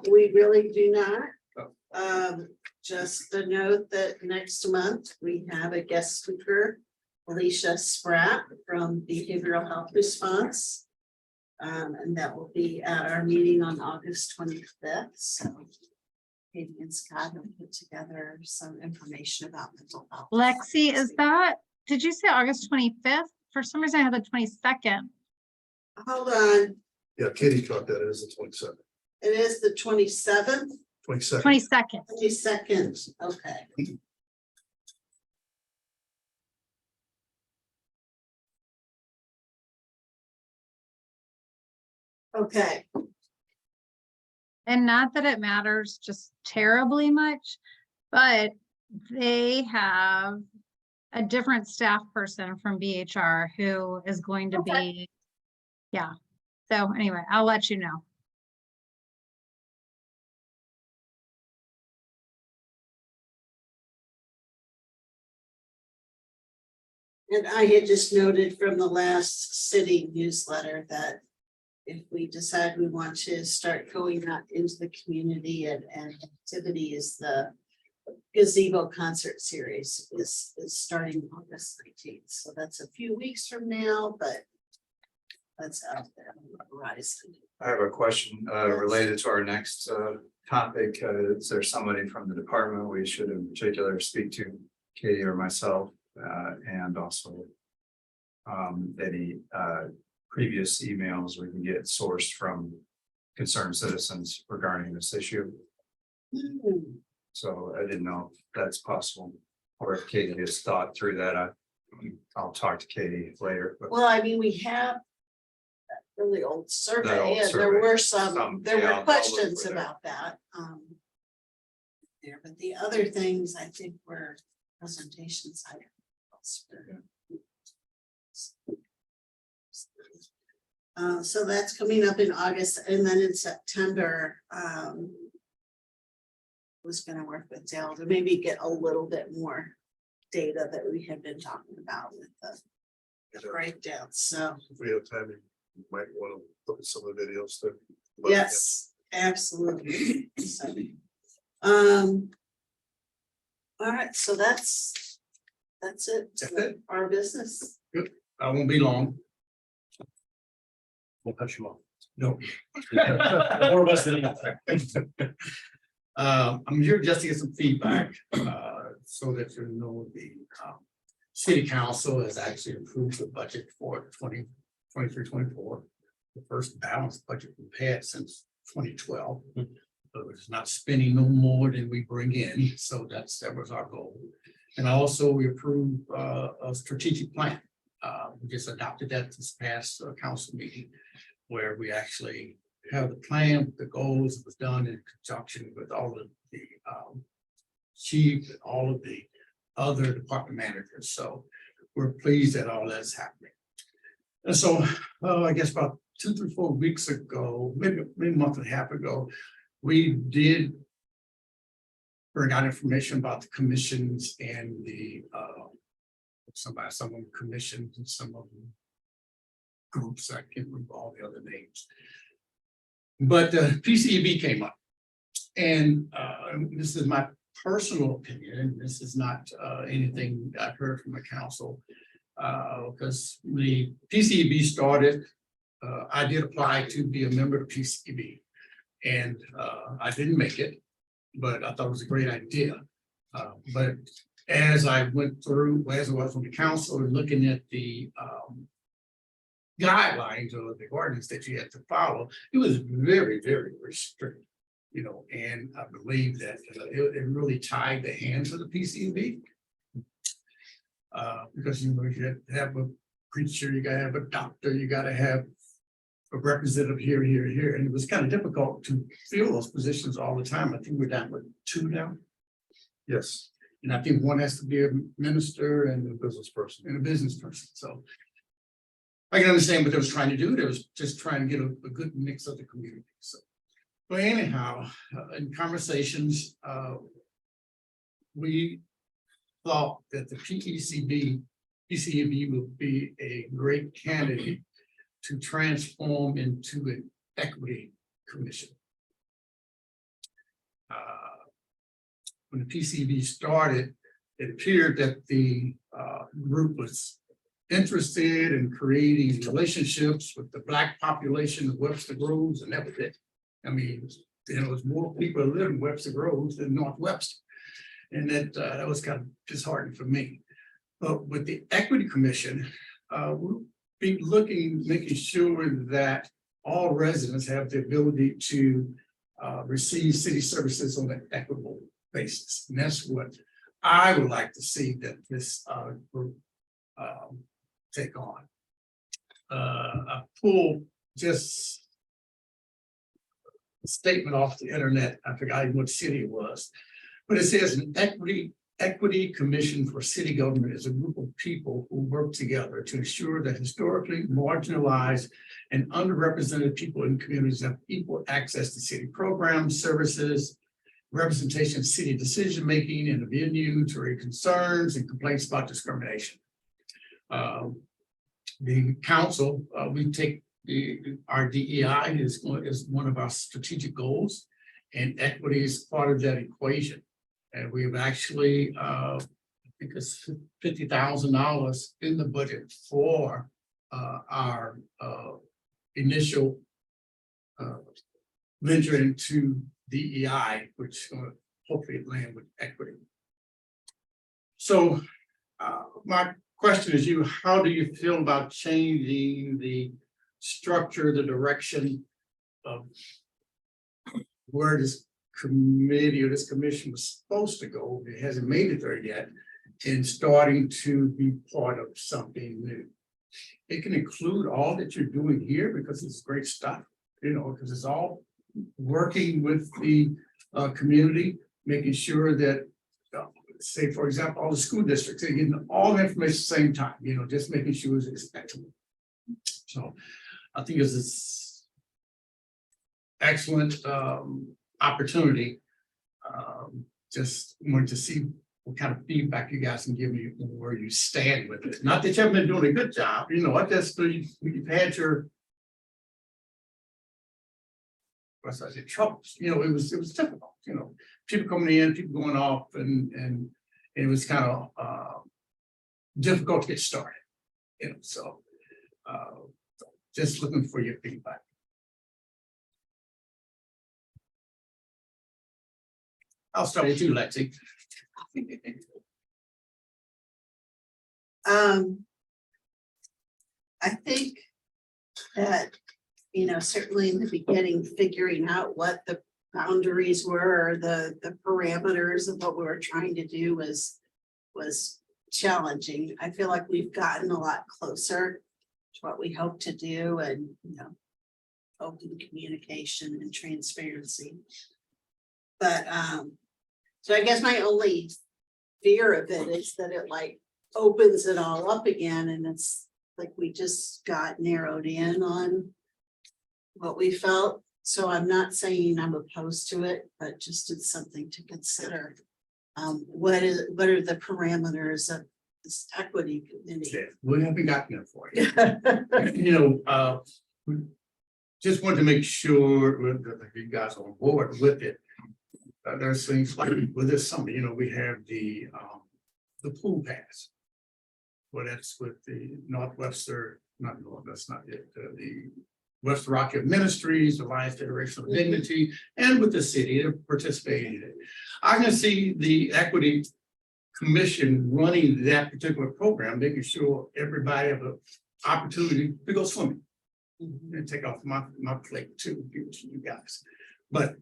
[SPEAKER 2] We really do not.
[SPEAKER 3] Oh.
[SPEAKER 2] Just a note that next month we have a guest speaker, Alicia Spratt from Behavioral Health Response. And that will be at our meeting on August 25th. So Katie and Scott have put together some information about mental health.
[SPEAKER 10] Lexi, is that, did you say August 25th? For some reason I had the 22nd.
[SPEAKER 2] Hold on,
[SPEAKER 1] Yeah, Katie caught that, it is the 27th,
[SPEAKER 2] it is the 27th,
[SPEAKER 1] 22nd.
[SPEAKER 10] 22nd.
[SPEAKER 2] 22nd, okay. Okay,
[SPEAKER 10] And not that it matters just terribly much, but they have a different staff person from BHR who is going to be, yeah. So anyway, I'll let you know.
[SPEAKER 2] and I had just noted from the last city newsletter that if we decide we want to start going out into the community and activity is the gazebo concert series is starting August 19th. So that's a few weeks from now, but that's out there on the horizon.
[SPEAKER 11] I have a question related to our next topic. Is there somebody from the department we should in particular speak to, Katie or myself, and also any previous emails we can get sourced from concerned citizens regarding this issue? So I didn't know if that's possible, or if Katie has thought through that. I'll talk to Katie later. But
[SPEAKER 2] Well, I mean, we have that really old survey
[SPEAKER 11] old
[SPEAKER 2] and
[SPEAKER 11] survey.
[SPEAKER 2] there were
[SPEAKER 11] Yeah,
[SPEAKER 2] there
[SPEAKER 11] I'll
[SPEAKER 2] were
[SPEAKER 11] look
[SPEAKER 2] questions
[SPEAKER 11] for that.
[SPEAKER 2] about that. There, but the other things I think were presentations. So that's coming up in August and then in September, was gonna work with Dale to maybe get a little bit more data that we had been talking about with the breakdowns, so.
[SPEAKER 1] If we have time, you might want to look at some of the videos too.
[SPEAKER 2] Yes, absolutely. So, all right, so that's it.
[SPEAKER 3] That's it?
[SPEAKER 2] Our business.
[SPEAKER 3] I won't be long. We'll cut you off. No.
[SPEAKER 7] More of us than
[SPEAKER 3] I'm here just to get some feedback, so that you know the city council has actually approved the budget for 2023-24. The first balanced budget we've had since 2012. So it's not spending no more than we bring in, so that was our goal. And also we approved a strategic plan. We just adopted that this past council meeting, where we actually have the plan, the goals was done in conjunction with all of the chief and all of the other department managers. So we're pleased that all that's happening. And so I guess about 2 to 4 weeks ago, maybe a month and a half ago, we did bring out information about the commissions and the some of them commissions and some of them groups. I can't remember all the other names. But PCEB came up, and this is my personal opinion, and this is not anything I've heard from the council, because the PCEB started. I did apply to be a member of PCEB, and I didn't make it, but I thought it was a great idea. But as I went through, as I was on the council and looking at the guidelines or the ordinance that you had to follow, it was very, very restrictive, you know, and I believe that it really tied the hands of the PCEB. Because you know, you have to have a preacher, you gotta have a doctor, you gotta have a representative here, and it was kind of difficult to fill those positions all the time. I think we're down with 2 now.
[SPEAKER 1] Yes,
[SPEAKER 3] And I think one has to be a minister and
[SPEAKER 1] The business person.
[SPEAKER 3] a business person, so. I can understand what they was trying to do, they was just trying to get a good mix of the community, so. But anyhow, in conversations, we thought that the PCB would be a great candidate to transform into an equity commission. When the PCB started, it appeared that the group was interested in creating relationships with the Black population of Webster Groves and everything. I mean, there was more people that live in Webster Groves than North Webster. And that was kind of disheartening for me. But with the Equity Commission, we'll be making sure that all residents have the ability to receive city services on an equitable basis. And that's what I would like to see that this group take on. I pulled just a statement off the internet. I forgot what city it was, but it says an equity commission for city government is a group of people who work together to ensure that historically marginalized and underrepresented people in communities have equal access to city programs, services, representation of city decision-making, and the venue to raise concerns and complaints about discrimination. The council, we take our DEI is one of our strategic goals, and equity is part of that equation. And we've actually, I think it's $50,000 in the budget for our initial venture into DEI, which hopefully land with equity. So my question is how do you feel about changing the structure, the direction of where this committee or this commission was supposed to go? It hasn't made it there yet, and starting to be part of something new. It can include all that you're doing here because it's great stuff, because it's all working with the community, making sure that, say, for example, all the school districts, they're getting all the information at the same time, just making sure it's expected. So I think it's this excellent opportunity. Just wanted to see what kind of feedback you guys can give me where you stand with it. Not that you haven't been doing a good job, I just you've had your troubles. It was difficult. People coming in, people going off, and it was kind of difficult to get started. So just looking for your feedback. I'll start with you, Lexi.
[SPEAKER 2] I think that, certainly in the beginning, figuring out what the boundaries were, or the parameters of what we were trying to do was challenging. I feel like we've gotten a lot closer to what we hope to do, and, open communication and transparency. But, so I guess my only fear of it is that it opens it all up again, and it's like we just got narrowed in on what we felt. So I'm not saying I'm opposed to it, but just it's something to consider. What are the parameters of this equity committee?
[SPEAKER 3] Yeah, we haven't gotten there for you. We just wanted to make sure that you guys are on board with it. There's things like with this summer, we have the pool pass. Well, that's with the that's not it, the West Rocket Ministries, Alliance Federation of Dignity, and with the city, they're participating in it. I can see the Equity Commission running that particular program, making sure everybody have an opportunity to go swimming. And take off my plate too, give it to you guys. But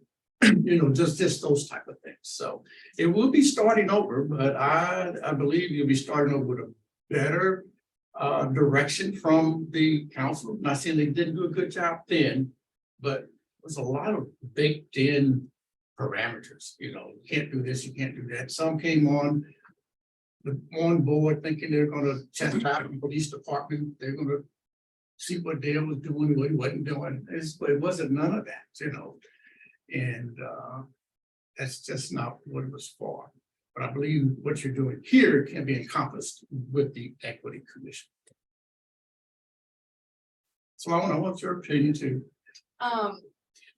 [SPEAKER 3] just those type of things. So it will be starting over, but I believe you'll be starting over with a better direction from the council. Not saying they didn't do a good job then, but there's a lot of baked in parameters, you can't do this, you can't do that. Some came on board thinking they're gonna chastise the police department, they're gonna see what Dale was doing, what he wasn't doing. It wasn't none of that, and that's just not what it was for. But I believe what you're doing here can be encompassed with the equity commission. So I want your opinion too.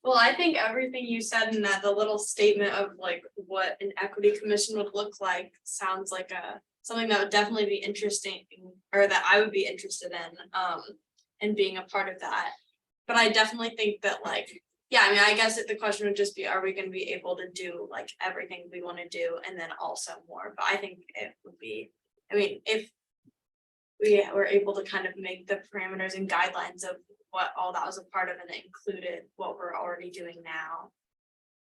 [SPEAKER 9] Well, I think everything you said in that, the little statement of like what an equity commission would look like sounds like something that would definitely be interesting, or that I would be interested in being a part of that. But I definitely think that like, yeah, I mean, I guess the question would just be, are we gonna be able to do like everything we want to do and then also more? But I think it would be, I mean, if we were able to kind of make the parameters and guidelines of what all that was a part of, and it included what we're already doing now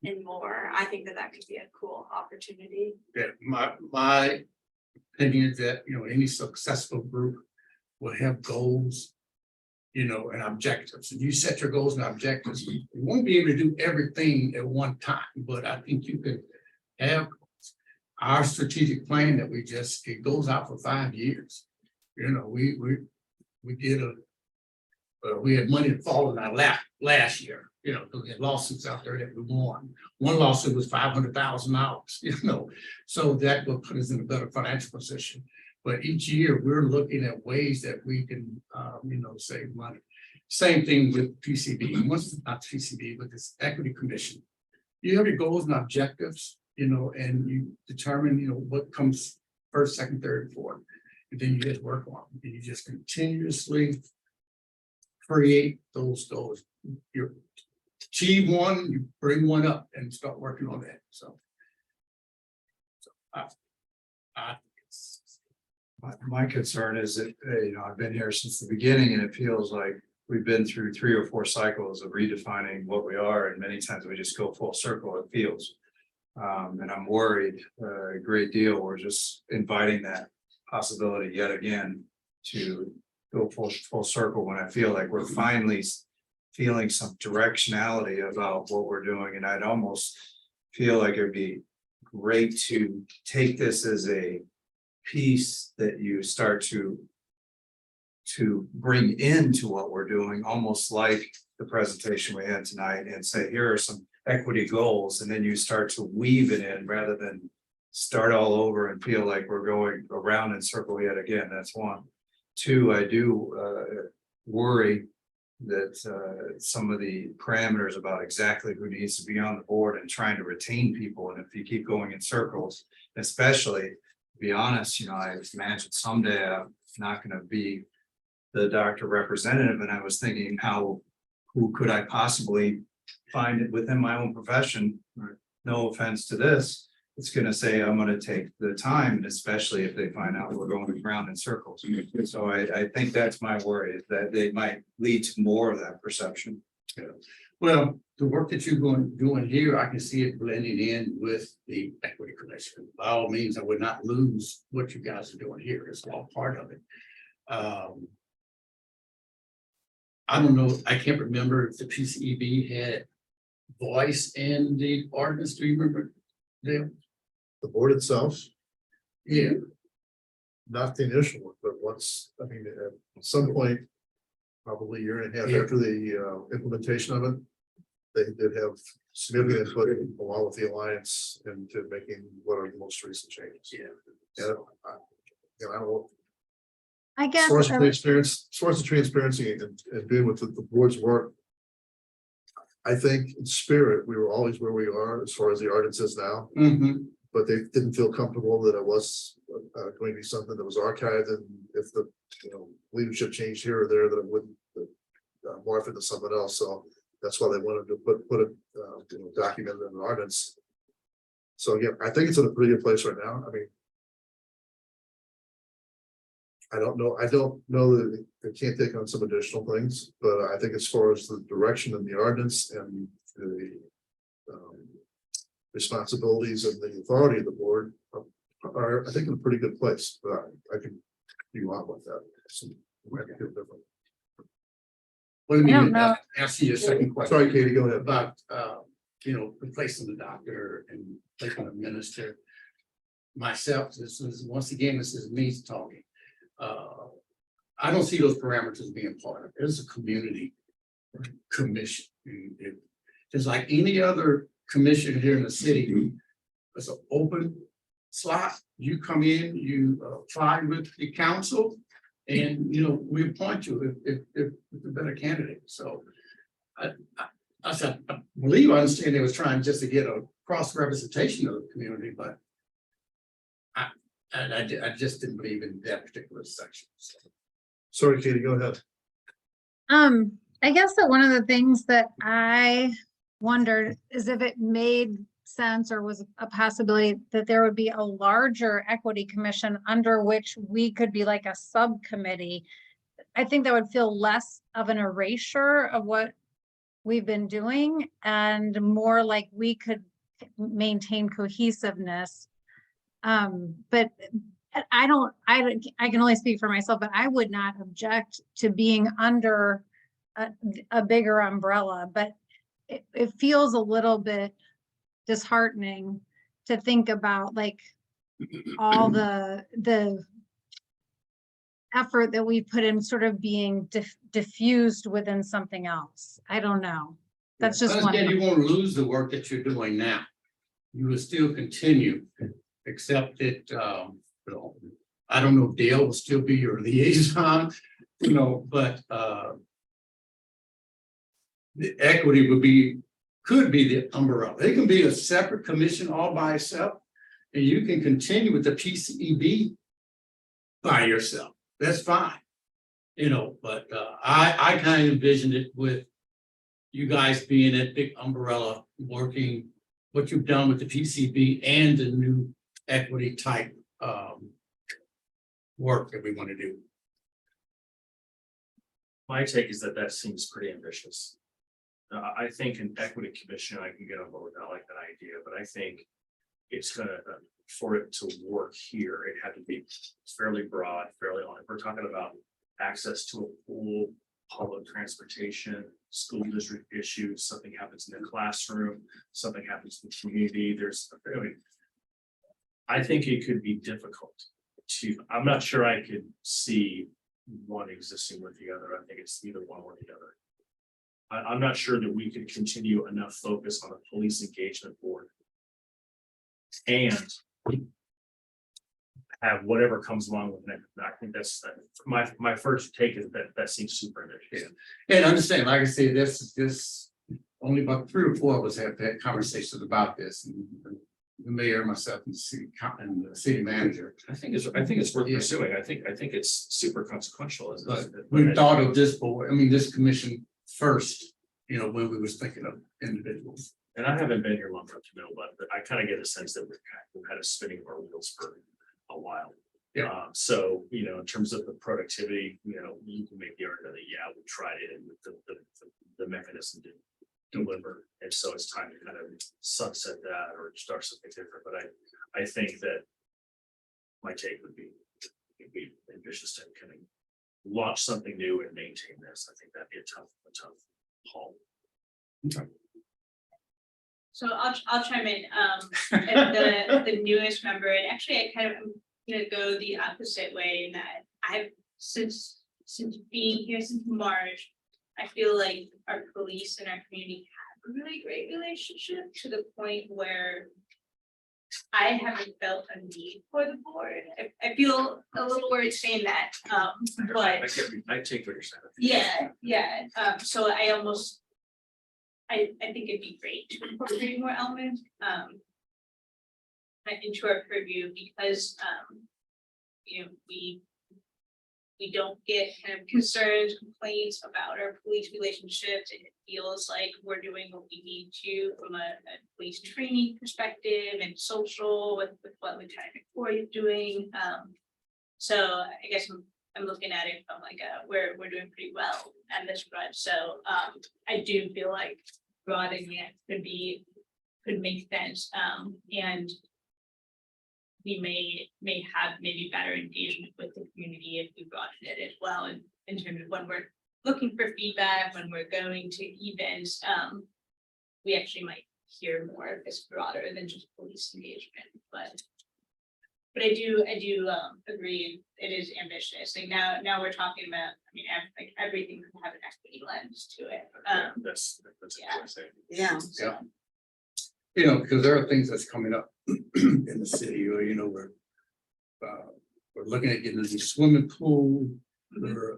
[SPEAKER 9] and more, I think that could be a cool opportunity.
[SPEAKER 3] Yeah, my opinion is that, any successful group will have goals, and objectives. And you set your goals and objectives. You won't be able to do everything at one time, but I think you could have our strategic plan that it goes out for 5 years. We did we had money that fall in our lap last year, because we had lawsuits out there that we won. One lawsuit was $500,000, so that will put us in a better financial position. But each year we're looking at ways that we can, save money. Same thing with PCB, not PCB, but this equity commission. You have your goals and objectives, and you determine, what comes first, second, third, fourth. And then you just work on them, and you just continuously create those goals. You achieve one, you bring one up and start working on that. So I
[SPEAKER 11] My concern is that, I've been here since the beginning and it feels like we've been through 3 or 4 cycles of redefining what we are, and many times we just go full circle, it feels. And I'm worried a great deal. We're just inviting that possibility yet again to go full circle when I feel like we're finally feeling some directionality about what we're doing. And I'd almost feel like it'd be great to take this as a piece that you start to bring into what we're doing, almost like the presentation we had tonight, and say, here are some equity goals, and then you start to weave it in rather than start all over and feel like we're going around in circle yet again. That's one. 2, I do worry that some of the parameters about exactly who needs to be on the board and trying to retain people, and if you keep going in circles, especially, to be honest, I imagine someday I'm not going to be the doctor representative, and I was thinking, who could I possibly find it within my own profession? No offense to this, it's going to say I'm going to take the time, and especially if they find out we're going around in circles. So I think that's my worry, is that they might lead to more of that perception.
[SPEAKER 3] Yeah. Well, the work that you're doing here, I can see it blending in with the equity commission. By all means, I would not lose what you guys are doing here. It's all part of it. I don't know, I can't remember if the PCEB had voice in the ordinance. Do you remember, Dale?
[SPEAKER 1] The board itself,
[SPEAKER 3] Yeah.
[SPEAKER 1] not the initial one, but once, at some point, probably a year and a half
[SPEAKER 3] Yeah.
[SPEAKER 1] after the implementation of it, they did have significant input along with the alliance into making what are the most recent changes.
[SPEAKER 3] Yeah.
[SPEAKER 1] And I don't know,
[SPEAKER 10] I guess,
[SPEAKER 1] source of transparency and being with the board's work. I think in spirit, we were always where we are as far as the ordinance is now, but they didn't feel comfortable that it was going to be something that was archived, and if the leadership changed here or there, that it wouldn't morph into something else. So that's why they wanted to put it documented in the ordinance. So again, I think it's in a pretty good place right now. I don't know that they can't take on some additional things, but I think as far as the direction of the ordinance and the responsibilities and the authority of the board are, I think, in a pretty good place. But I can be wrong with that. So we have to feel different.
[SPEAKER 3] What do you
[SPEAKER 10] I don't
[SPEAKER 3] mean?
[SPEAKER 10] know.
[SPEAKER 3] Ask you a second question.
[SPEAKER 1] Sorry, Katie, go ahead.
[SPEAKER 3] About replacing the doctor and replacing the minister. Myself, this is, once again, this is me talking. I don't see those parameters being part of it. It's a community commission. It's like any other commission here in the city. It's an open slot. You come in, you apply with the council, and we appoint you if the better candidate. So I said, I believe I understand they was trying just to get a cross representation of the community, but I just didn't believe in that particular section. So.
[SPEAKER 1] Sorry, Katie, go ahead.
[SPEAKER 10] I guess that one of the things that I wondered is if it made sense or was a possibility that there would be a larger equity commission under which we could be like a subcommittee. I think that would feel less of an erasure of what we've been doing and more like we could maintain cohesiveness. But I can only speak for myself, but I would not object to being under a bigger umbrella, but it feels a little bit disheartening to think about like all the effort that we put in sort of being diffused within something else. I don't know. That's just one.
[SPEAKER 3] You won't lose the work that you're doing now. You will still continue, except that, I don't know if Dale will still be your liaison, but the equity could be the umbrella. It can be a separate commission all by itself, and you can continue with the PCEB by yourself. That's fine. But I kind of envisioned it with you guys being that big umbrella, working what you've done with the PCB and the new equity type work that we want to do.
[SPEAKER 7] My take is that seems pretty ambitious. I think an equity commission, I can get on board with that, I like that idea, but I think it's gonna, for it to work here, it had to be fairly broad, fairly on. If we're talking about access to a pool, public transportation, school district issues, something happens in the classroom, something happens in the community, I think it could be difficult I'm not sure I could see one existing with the other. I think it's either one or the other. I'm not sure that we could continue enough focus on a police engagement board and have whatever comes along with it. I think that's my first take is that seems super ambitious.
[SPEAKER 3] And understand, like I say, this only about 3 or 4 of us have had conversations about this, and the mayor, myself, and the city manager.
[SPEAKER 7] I think it's worth pursuing. I think it's super consequential.
[SPEAKER 3] But we thought of this board, this commission first, when we was thinking of individuals.
[SPEAKER 7] And I haven't been here long enough to know, but I kind of get a sense that we've had a spinning of our wheels for a while.
[SPEAKER 3] Yeah.
[SPEAKER 7] So, in terms of the productivity, you can make the argument that, yeah, we tried it and the mechanism didn't deliver. And so it's time to kind of sunset that or start something different. But I think that my take would be, it'd be ambitious to kind of launch something new and maintain this. I think that'd be a tough haul.
[SPEAKER 3] Okay.
[SPEAKER 5] So I'll chime in, as the newest member, and actually I kind of am gonna go the opposite way in that I've since being here since March, I feel like our police and our community have a really great relationship to the point where I haven't felt a need for the board. I feel a little worried saying that, but
[SPEAKER 7] I take what you're saying.
[SPEAKER 5] yeah, so I think it'd be great to incorporate more elements into our purview because we don't get kind of concerns, complaints about our police relationships. And it feels like we're doing what we need to from a police training perspective and social with what Lieutenant McCoy is doing. So I guess I'm looking at it from like we're doing pretty well at this front. So I do feel like broadening it could make sense. And we may have maybe better engagement with the community if we broaden it as well. And in terms of when we're looking for feedback, when we're going to events, we actually might hear more of this broader than just police engagement, but. But I do agree, it is ambitious, like now we're talking about, I mean, like everything can have an equity lens to it,
[SPEAKER 7] That's
[SPEAKER 5] yeah.
[SPEAKER 7] interesting.
[SPEAKER 2] Yeah.
[SPEAKER 5] so.
[SPEAKER 3] You know, because there are things that's coming up in the city, or, you know, we're looking at getting a new swimming pool. We're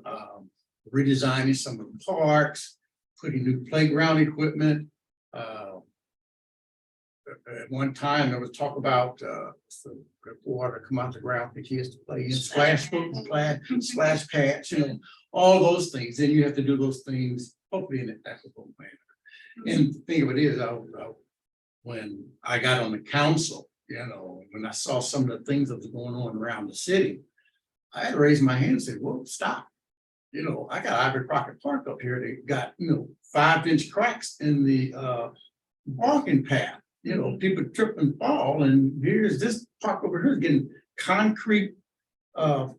[SPEAKER 3] redesigning some of the parks, putting new playground equipment. At one time, there was talk about some water come out the ground for kids to play in, splash pads, you know, all those things. Then you have to do those things hopefully in an equitable manner. And the thing of it is, when I got on the council, you know, when I saw some of the things that was going on around the city, I had to raise my hand and say, well, stop. You know, I got Ivory Crockett Park up here. They got, you know, 5-inch cracks in the walking path. You know, people trip and fall, and here's this park over here getting concrete pad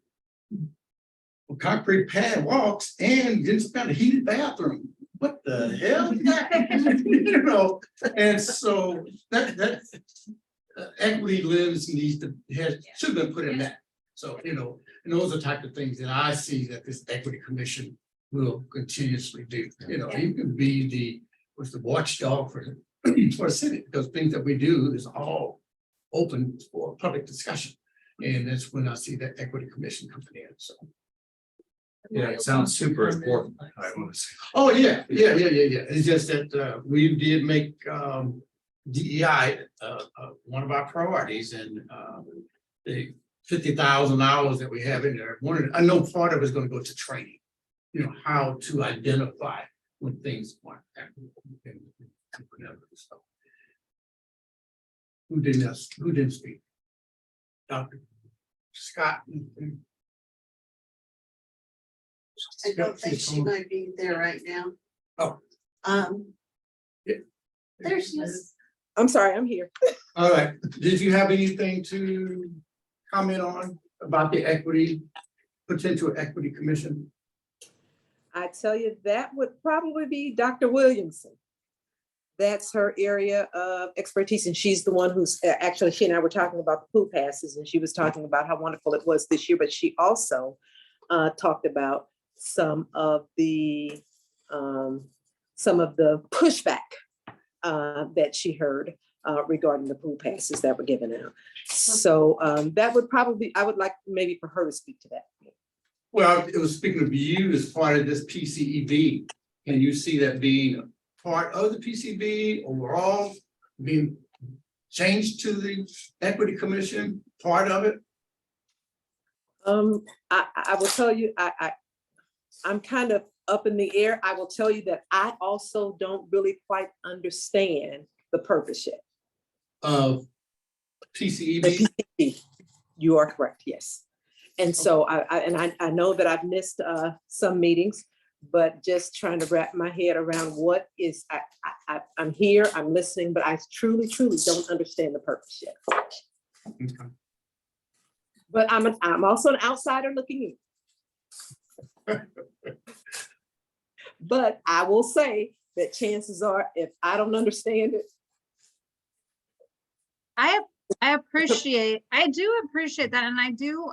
[SPEAKER 3] walks and getting some kind of heated bathroom. What the hell is that? You know, and so that equity lens should have been put in that. So, you know, and those are the type of things that I see that this equity commission will continuously do. You know, you can be the watchdog for the city, because things that we do is all open for public discussion. And that's when I see that equity commission coming in, so.
[SPEAKER 11] Yeah, it sounds super important. I want to say.
[SPEAKER 3] Oh, yeah. It's just that we did make DEI one of our priorities, and the $50,000 that we have in there. I know part of it is going to go to training, you know, how to identify when things aren't equitable and whatever. So who didn't speak? Dr. Scott.
[SPEAKER 2] I don't think she might be there right now.
[SPEAKER 3] Oh.
[SPEAKER 2] There she is.
[SPEAKER 6] I'm sorry, I'm here.
[SPEAKER 3] All right, did you have anything to comment on about the potential equity commission?
[SPEAKER 6] I tell you, that would probably be Dr. Williamson. That's her area of expertise, and she's the one who's actually, she and I were talking about the pool passes, and she was talking about how wonderful it was this year, but she also talked about some of the pushback that she heard regarding the pool passes that were given out. So that would probably, I would like maybe for her to speak to that.
[SPEAKER 3] Well, it was speaking of you as part of this PCEB. Can you see that being part of the PCB overall, being changed to the equity commission, part of it?
[SPEAKER 6] I will tell you, I'm kind of up in the air. I will tell you that I also don't really quite understand the purpose yet.
[SPEAKER 3] Of PCEB?
[SPEAKER 6] The PCB. You are correct, yes. And so I know that I've missed some meetings, but just trying to wrap my head around what is, I'm here, I'm listening, but I truly don't understand the purpose yet.
[SPEAKER 3] Okay.
[SPEAKER 6] But I'm also an outsider looking in. But I will say that chances are, if I don't understand it.
[SPEAKER 10] I do appreciate that. And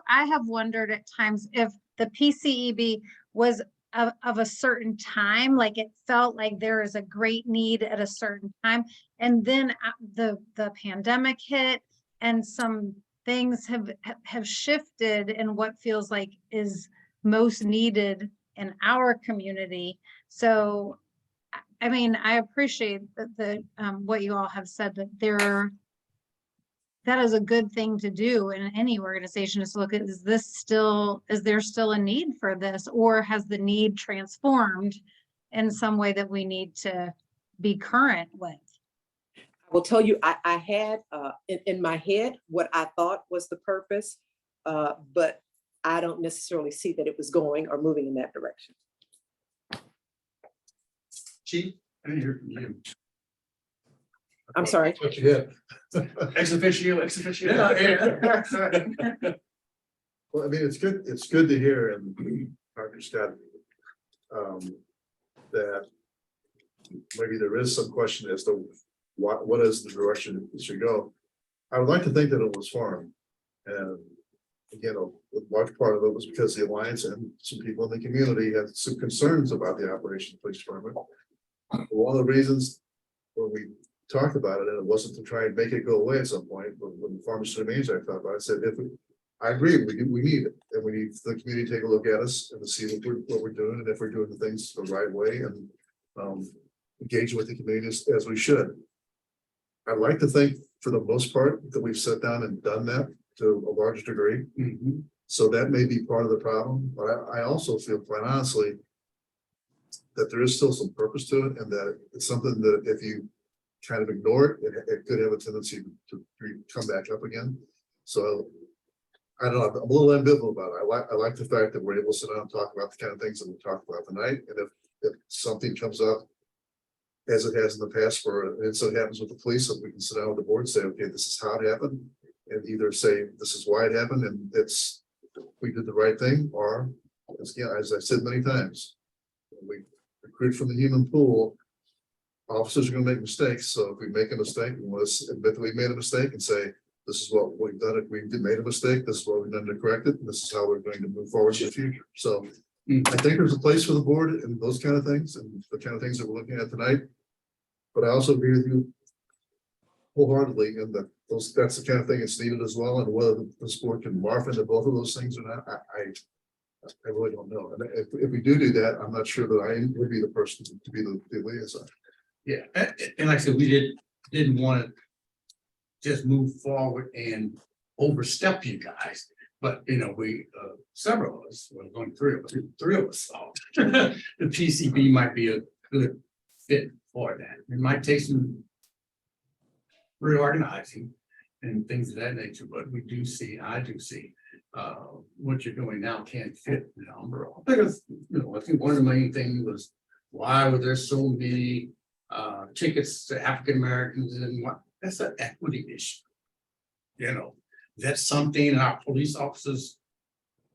[SPEAKER 10] I have wondered at times if the PCEB was of a certain time, like it felt like there is a great need at a certain time. And then the pandemic hit and some things have shifted in what feels like is most needed in our community. So, I mean, I appreciate the what you all have said, that that is a good thing to do in any organization, is to look at, is there still a need for this, or has the need transformed in some way that we need to be current with?
[SPEAKER 6] I will tell you, I had in my head what I thought was the purpose, but I don't necessarily see that it was going or moving in that direction.
[SPEAKER 3] Chief, I didn't hear from you.
[SPEAKER 6] I'm sorry.
[SPEAKER 3] What you had?
[SPEAKER 7] Ex officio.
[SPEAKER 1] Well, I mean, it's good to hear, and Dr. Scott, that maybe there is some question as to what is the direction it should go? I would like to think that it was farm. And again, a large part of it was because the Alliance and some people in the community had some concerns about the operation of the police department. One of the reasons when we talked about it, and it wasn't to try and make it go away at some point, but when the Farmers to Remains Act thought about it, I said, I agree, we need it, and we need the community to take a look at us and to see what we're doing, and if we're doing the things the right way, and engage with the community as we should. I'd like to think, for the most part, that we've sat down and done that to a large degree. So that may be part of the problem, but I also feel, quite honestly, that there is still some purpose to it, and that it's something that if you kind of ignore it, it could have a tendency to come back up again. So I don't know, I'm a little ambivalent about it. I like the fact that we're able to sit down and talk about the kind of things that we talked about tonight, and if something comes up, as it has in the past, where an incident happens with the police, that we can sit down with the board and say, okay, this is how it happened, and either say, this is why it happened, and we did the right thing, or, as I've said many times, we recruit from the human pool. Officers are gonna make mistakes, so if we make a mistake, we want to admit that we made a mistake and say, this is what we've done, if we made a mistake, this is what we've done to correct it, and this is how we're going to move forward in the future. So I think there's a place for the board and those kind of things, and the kind of things that we're looking at tonight. But I also agree with you wholeheartedly, and that's the kind of thing that's needed as well, and whether the sport can morph into both of those things or not, I really don't know. And if we do that, I'm not sure that I would be the person to be the liaison.
[SPEAKER 3] Yeah, and like I said, we didn't want to just move forward and overstep you guys. But, we, several of us, well, only three of us thought the PCB might be a good fit for that. It might take some reorganizing and things of that nature, but I do see what you're doing now can't fit the umbrella. Because, I think one of the main things was, why were there so many tickets to African Americans, and what? That's an equity issue. That's something our police officers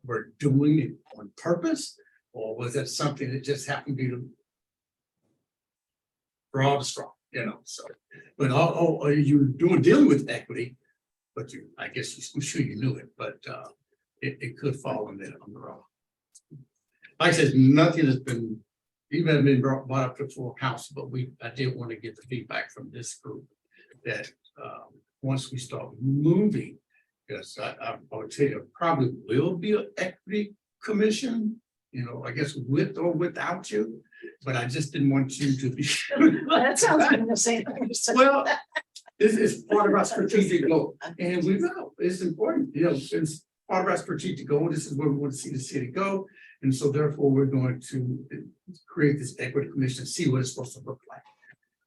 [SPEAKER 3] were doing on purpose, or was that something that just happened to be broad straw? So, but all you dealing with equity, but I guess I'm sure you knew it, but it could fall in that umbrella. Like I said, nothing has been even been brought up to full council, but I did want to get the feedback from this group that once we start moving, because I would tell you, probably will be an equity commission, I guess with or without you, but I just didn't want you to be.
[SPEAKER 2] That sounds like the same thing.
[SPEAKER 3] Well, this is part of our strategic goal, and we know it's important, it's part of our strategic goal. This is where we want to see the city go. And so therefore, we're going to create this equity commission, see what it's supposed to look like.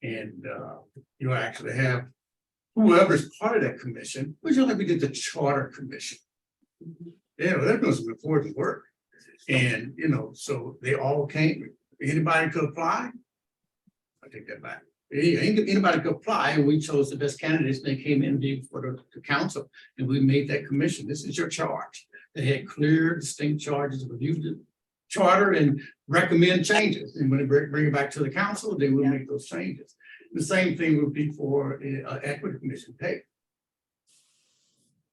[SPEAKER 3] And you actually have whoever's part of that commission, which like we did the charter commission. They're doing some important work. And so they all came, anybody could apply. I take that back. Anybody could apply, and we chose the best candidates, and they came in for the council, and we made that commission. This is your charge. They had clear, distinct charges, reviewed the charter and recommend changes. And when they bring it back to the council, they will make those changes. The same thing would be for an equity commission. Hey,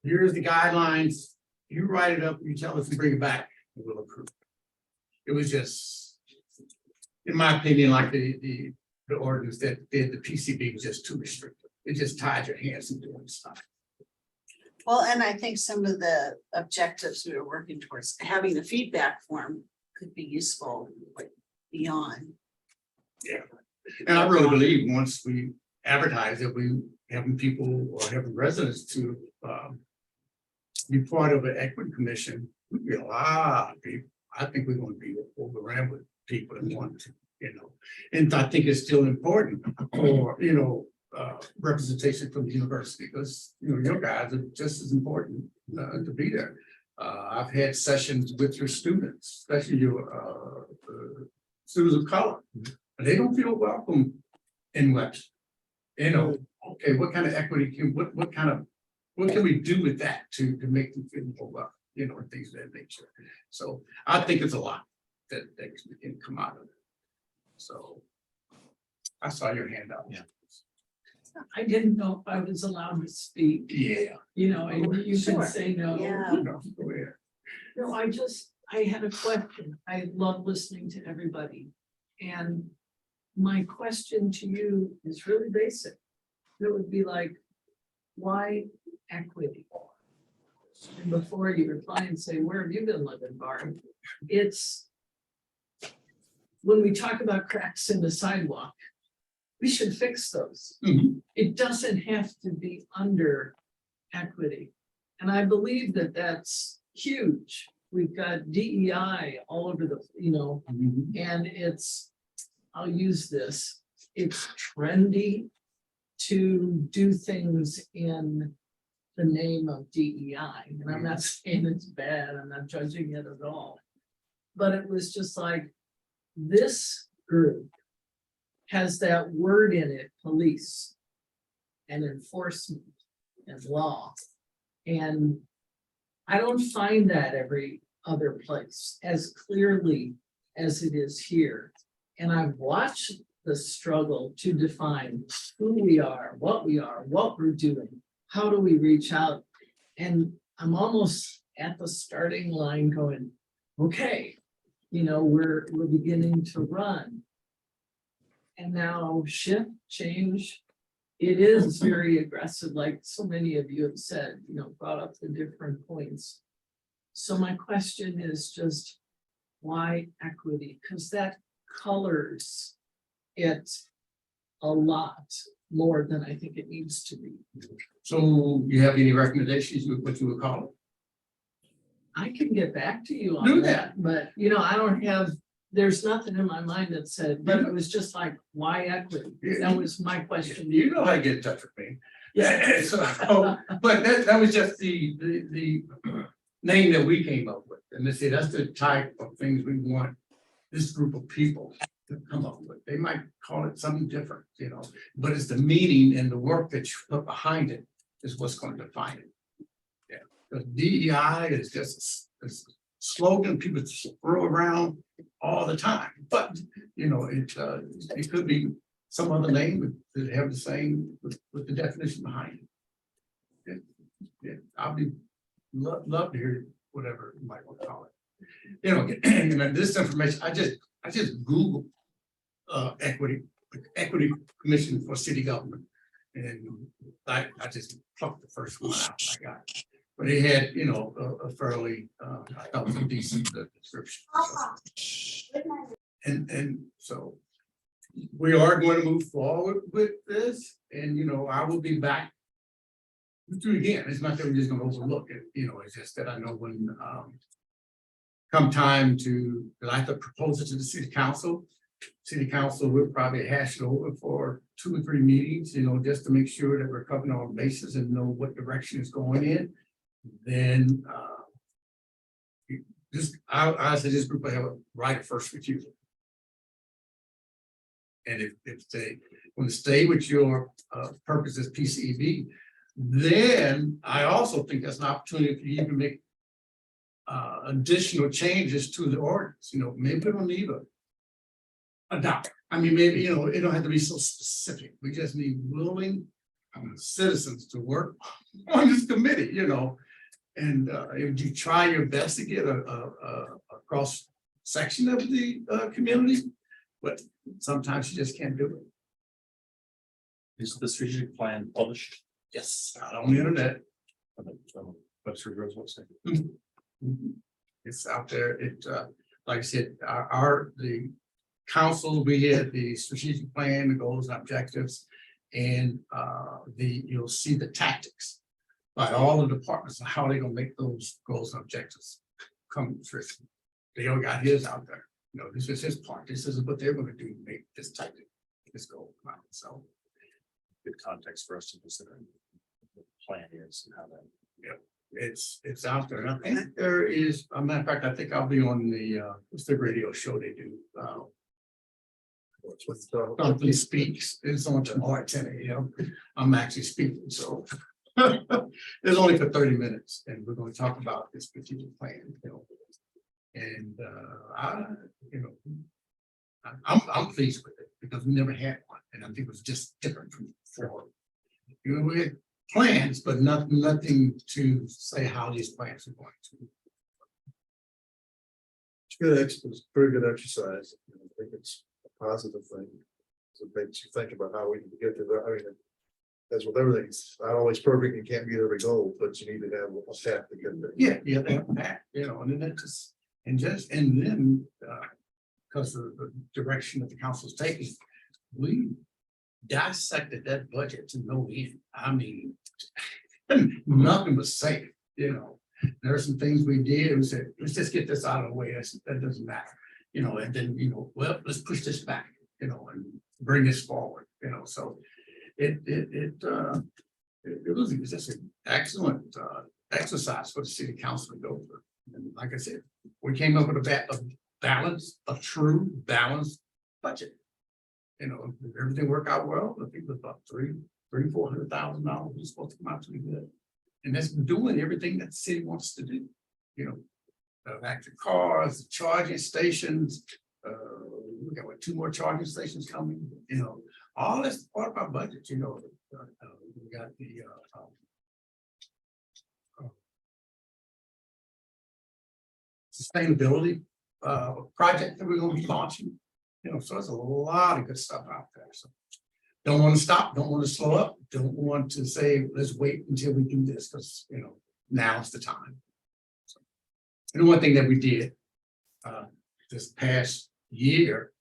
[SPEAKER 3] here's the guidelines. You write it up, you tell us to bring it back, and we'll approve. It was just, in my opinion, like the ordinance that did the PCB was just too restrictive. It just tied your hands in doing stuff.
[SPEAKER 2] Well, and I think some of the objectives we were working towards, having the feedback form could be useful, like beyond.
[SPEAKER 3] Yeah, and I really believe once we advertise that we having people or having residents to be part of an equity commission, we'd be a lot of people. I think we're going to be overrun with people that want to, and I think it's still important for, representation from the university, because, your guys are just as important to be there. I've had sessions with your students, especially your students of color, and they don't feel welcome in Webster. Okay, what kind of equity can, what can we do with that to make them feel more welcome, and things of that nature. So I think it's a lot that can come out of it. So I saw your hand up.
[SPEAKER 12] Yeah. I didn't know if I was allowed to speak,
[SPEAKER 3] Yeah.
[SPEAKER 12] you know, and you
[SPEAKER 2] Sure.
[SPEAKER 12] can say no.
[SPEAKER 2] Yeah.
[SPEAKER 3] Go ahead.
[SPEAKER 12] No, I had a question. I love listening to everybody. And my question to you is really basic. It would be like, why equity? And before you reply and say, where have you been living, Barb? It's when we talk about cracks in the sidewalk, we should fix those.
[SPEAKER 3] Mhm.
[SPEAKER 12] It doesn't have to be under equity. And I believe that that's huge. We've got DEI all over the, you know, and it's, I'll use this, it's trendy to do things in the name of DEI. And I'm not saying it's bad, I'm not judging it at all. But it was just like, this group has that word in it, police and enforcement and law. And I don't find that every other place as clearly as it is here. And I've watched the struggle to define who we are, what we're doing, how do we reach out? And I'm almost at the starting line going, okay, you know, we're beginning to run. And now shift, change, it is very aggressive, like so many of you have said, you know, brought up the different points. So my question is just, why equity? Because that colors it a lot more than I think it needs to be.
[SPEAKER 3] So you have any recommendations with what you would call it?
[SPEAKER 12] I can get back to you
[SPEAKER 3] Do
[SPEAKER 12] on
[SPEAKER 3] that.
[SPEAKER 12] that, but you know, I don't have, there's nothing in my mind that said, but it was just like, why equity? That was my question.
[SPEAKER 3] You know how to get in touch with me. Yeah, so, but that was just the name that we came up with. And they say that's the type of things we want this group of people to come up with. They might call it something different, you know, but it's the meaning and the work that you put behind it is what's going to define it. Yeah, because DEI is just a slogan people throw around all the time, but you know, it could be some other name that have the same with the definition behind it. Yeah, I'll be love to hear whatever you might want to call it. You know, and this information, I just Googled equity commission for city government. And I just plucked the first one out I got. But it had, you know, a fairly, I thought it was a decent description. And so we are going to move forward with this, and you know, I will be back. Do it again. It's not that we're just gonna overlook it, you know, it's just that I know when come time to, I have to propose it to the city council. City council will probably hash it over for 2 or 3 meetings, you know, just to make sure that we're covering all bases and know what direction is going in. Then I said this group will have a right of first refusal. And if they want to stay with your purpose as PCEB, then I also think that's an opportunity for you to make additional changes to the ordinance. You know, maybe we don't need a doctor. I mean, maybe, you know, it don't have to be so specific. We just need willing citizens to work on this committee, you know. And if you try your best to get a cross section of the community, but sometimes you just can't do it.
[SPEAKER 7] Is the strategic plan published
[SPEAKER 3] Yes, out on the internet.
[SPEAKER 7] on the Webster Groves website?
[SPEAKER 3] Mhm. It's out there. It, like I said, the council, we had the strategic plan, the goals and objectives. And you'll see the tactics by all the departments and how they're gonna make those goals and objectives come true. They all got his out there. You know, this is his part. This is what they're gonna do to make this tactic, this goal come out. So
[SPEAKER 7] Good context for us to consider what the plan is and how that.
[SPEAKER 3] it's out there. And I think there is, a matter of fact, I think I'll be on the what's the radio show they do? Something Speaks, it's on tomorrow at 10 a.m. I'm actually speaking, so. It's only for 30 minutes and we're going to talk about this strategic plan, you know. And I'm pleased with it because we never had one. And I think it was just different from before. You know, we had plans, but nothing to say how these plans are going to.
[SPEAKER 1] It's pretty good exercise. I think it's a positive thing. It makes you think about how we can get to that. I mean, as with everything, it's not always perfect. You can't meet every goal, but you need to have a path to get there.
[SPEAKER 3] Yeah, that, you know, and then that just, and then, because of the direction that the council's taking, we dissected that budget to no end. I mean, nothing was safe, you know. There are some things we did, we said, let's just get this out of the way, that doesn't matter, you know, and then, you know, well, let's push this back, you know, and bring this forward, you know, so it was just an excellent exercise for the city council to go through. And like I said, we came up with a true balanced budget. You know, if everything worked out well, I think it was about $400,000 was supposed to come out to be good. And that's doing everything that the city wants to do, you know, electric cars, charging stations, we got 2 more charging stations coming, you know, all that's part of our budget, you know. We got the sustainability project that we're gonna be launching, you know, so there's a lot of good stuff out there, so. Don't want to stop, don't want to slow up, don't want to say, let's wait until we do this, because, you know, now's the time. So, and one thing that we did this past year,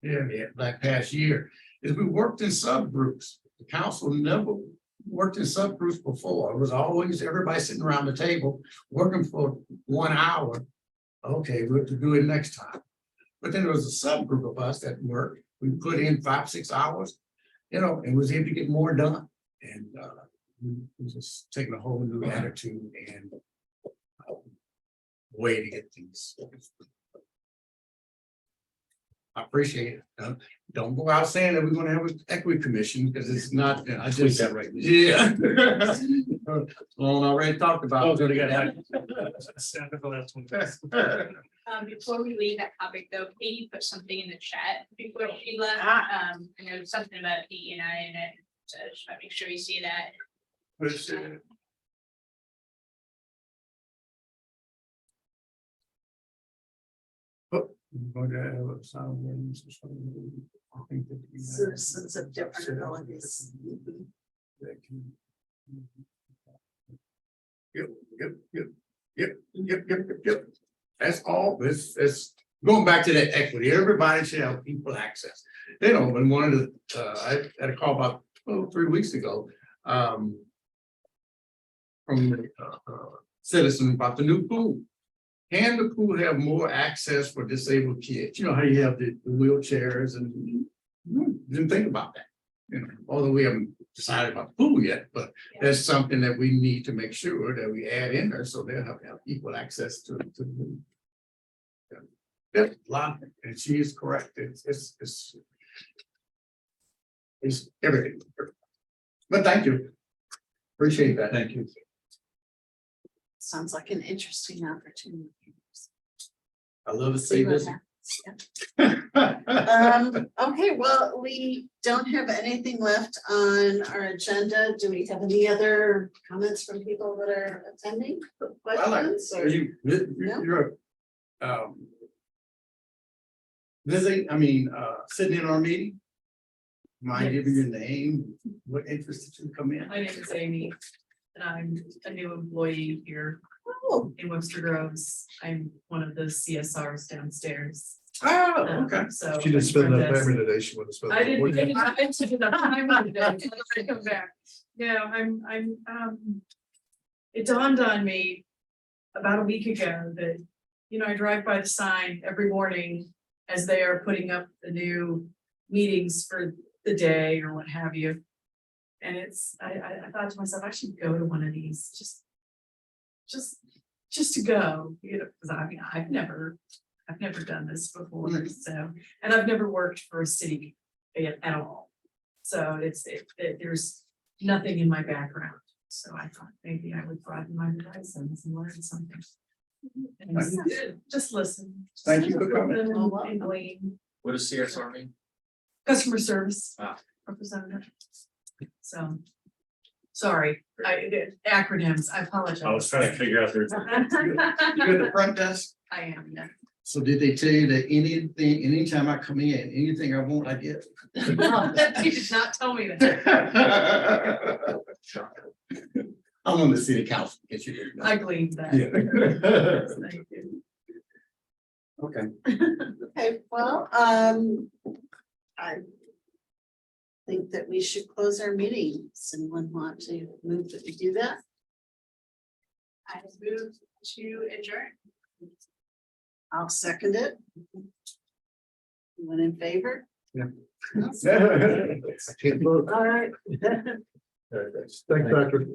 [SPEAKER 3] that past year, is we worked in subgroups. The council never worked in subgroups before. It was always everybody sitting around the table working for 1 hour. Okay, we'll have to do it next time. But then there was a subgroup of us that worked. We put in 5-6 hours, you know, and was able to get more done. And we just taking a whole new attitude and way to get things. I appreciate it. Don't go out saying that we're gonna have an equity commission, because it's not, I just.
[SPEAKER 7] that right.
[SPEAKER 3] Yeah. Well, already talked about.
[SPEAKER 7] Oh, good, yeah.
[SPEAKER 5] Before we leave that topic though, Katie put something in the chat before she left. I know something about DEI in it, so just want to make sure you see that.
[SPEAKER 2] Citizens of different abilities.
[SPEAKER 3] Yep. That's all, it's going back to that equity, everybody should have equal access. You know, when one of the, I had a call about 3 weeks ago. From citizen about the new pool. Can the pool have more access for disabled kids? You know how you have the wheelchairs and didn't think about that. You know, although we haven't decided about the pool yet, but that's something that we need to make sure that we add in there so they'll have equal access to the pool. There's a lot, and she is correct. It's everything. But thank you. Appreciate that. Thank you.
[SPEAKER 2] Sounds like an interesting opportunity.
[SPEAKER 3] I love to
[SPEAKER 2] See
[SPEAKER 3] see
[SPEAKER 2] what
[SPEAKER 3] this.
[SPEAKER 2] happens, yeah. Okay, well, we don't have anything left on our agenda. Do we have any other comments from people that are attending? Questions or-
[SPEAKER 3] You're visiting, sitting in our meeting. Mind giving your name, what interested you to come in?
[SPEAKER 13] My name is Amy, and I'm a new employee here
[SPEAKER 2] Oh,
[SPEAKER 13] in Webster Groves. I'm one of the CSRs downstairs.
[SPEAKER 3] Oh, okay.
[SPEAKER 13] So.
[SPEAKER 1] She didn't spend that
[SPEAKER 13] I'm
[SPEAKER 1] time today. She would have spent.
[SPEAKER 13] I didn't,
[SPEAKER 1] more time.
[SPEAKER 13] I didn't spend enough time on today until I come back. Yeah, it dawned on me about a week ago that, I drive by the sign every morning as they are putting up the new meetings for the day or what have you. And I thought to myself, I should go to one of these, just to go, because I've never done this before, so, and I've never worked for a city at all. So there's nothing in my background, so I thought maybe I would broaden my horizons and learn something. And
[SPEAKER 3] You did.
[SPEAKER 13] just listen.
[SPEAKER 3] Thank you for coming.
[SPEAKER 13] And glean.
[SPEAKER 7] What is CSR mean?
[SPEAKER 13] Customer service
[SPEAKER 7] Ah.
[SPEAKER 13] representative. So Sorry, acronyms, I apologize.
[SPEAKER 7] I was trying to figure out there's.
[SPEAKER 11] You're at the front desk?
[SPEAKER 13] I am, yeah.
[SPEAKER 3] So did they tell you that anything, anytime I come in, anything I want, I get?
[SPEAKER 13] You did not tell me that.
[SPEAKER 3] I'm on the city council. Guess you didn't know.
[SPEAKER 13] I gleaned that.
[SPEAKER 3] Yeah.
[SPEAKER 13] Thank you.
[SPEAKER 3] Okay.
[SPEAKER 2] Okay, well, I think that we should close our meeting. Someone want to move that we do that?
[SPEAKER 5] I move to adjourn.
[SPEAKER 2] I'll second it. Anyone in favor?
[SPEAKER 1] I can't vote.
[SPEAKER 2] All right.
[SPEAKER 1] Thanks, Patrick.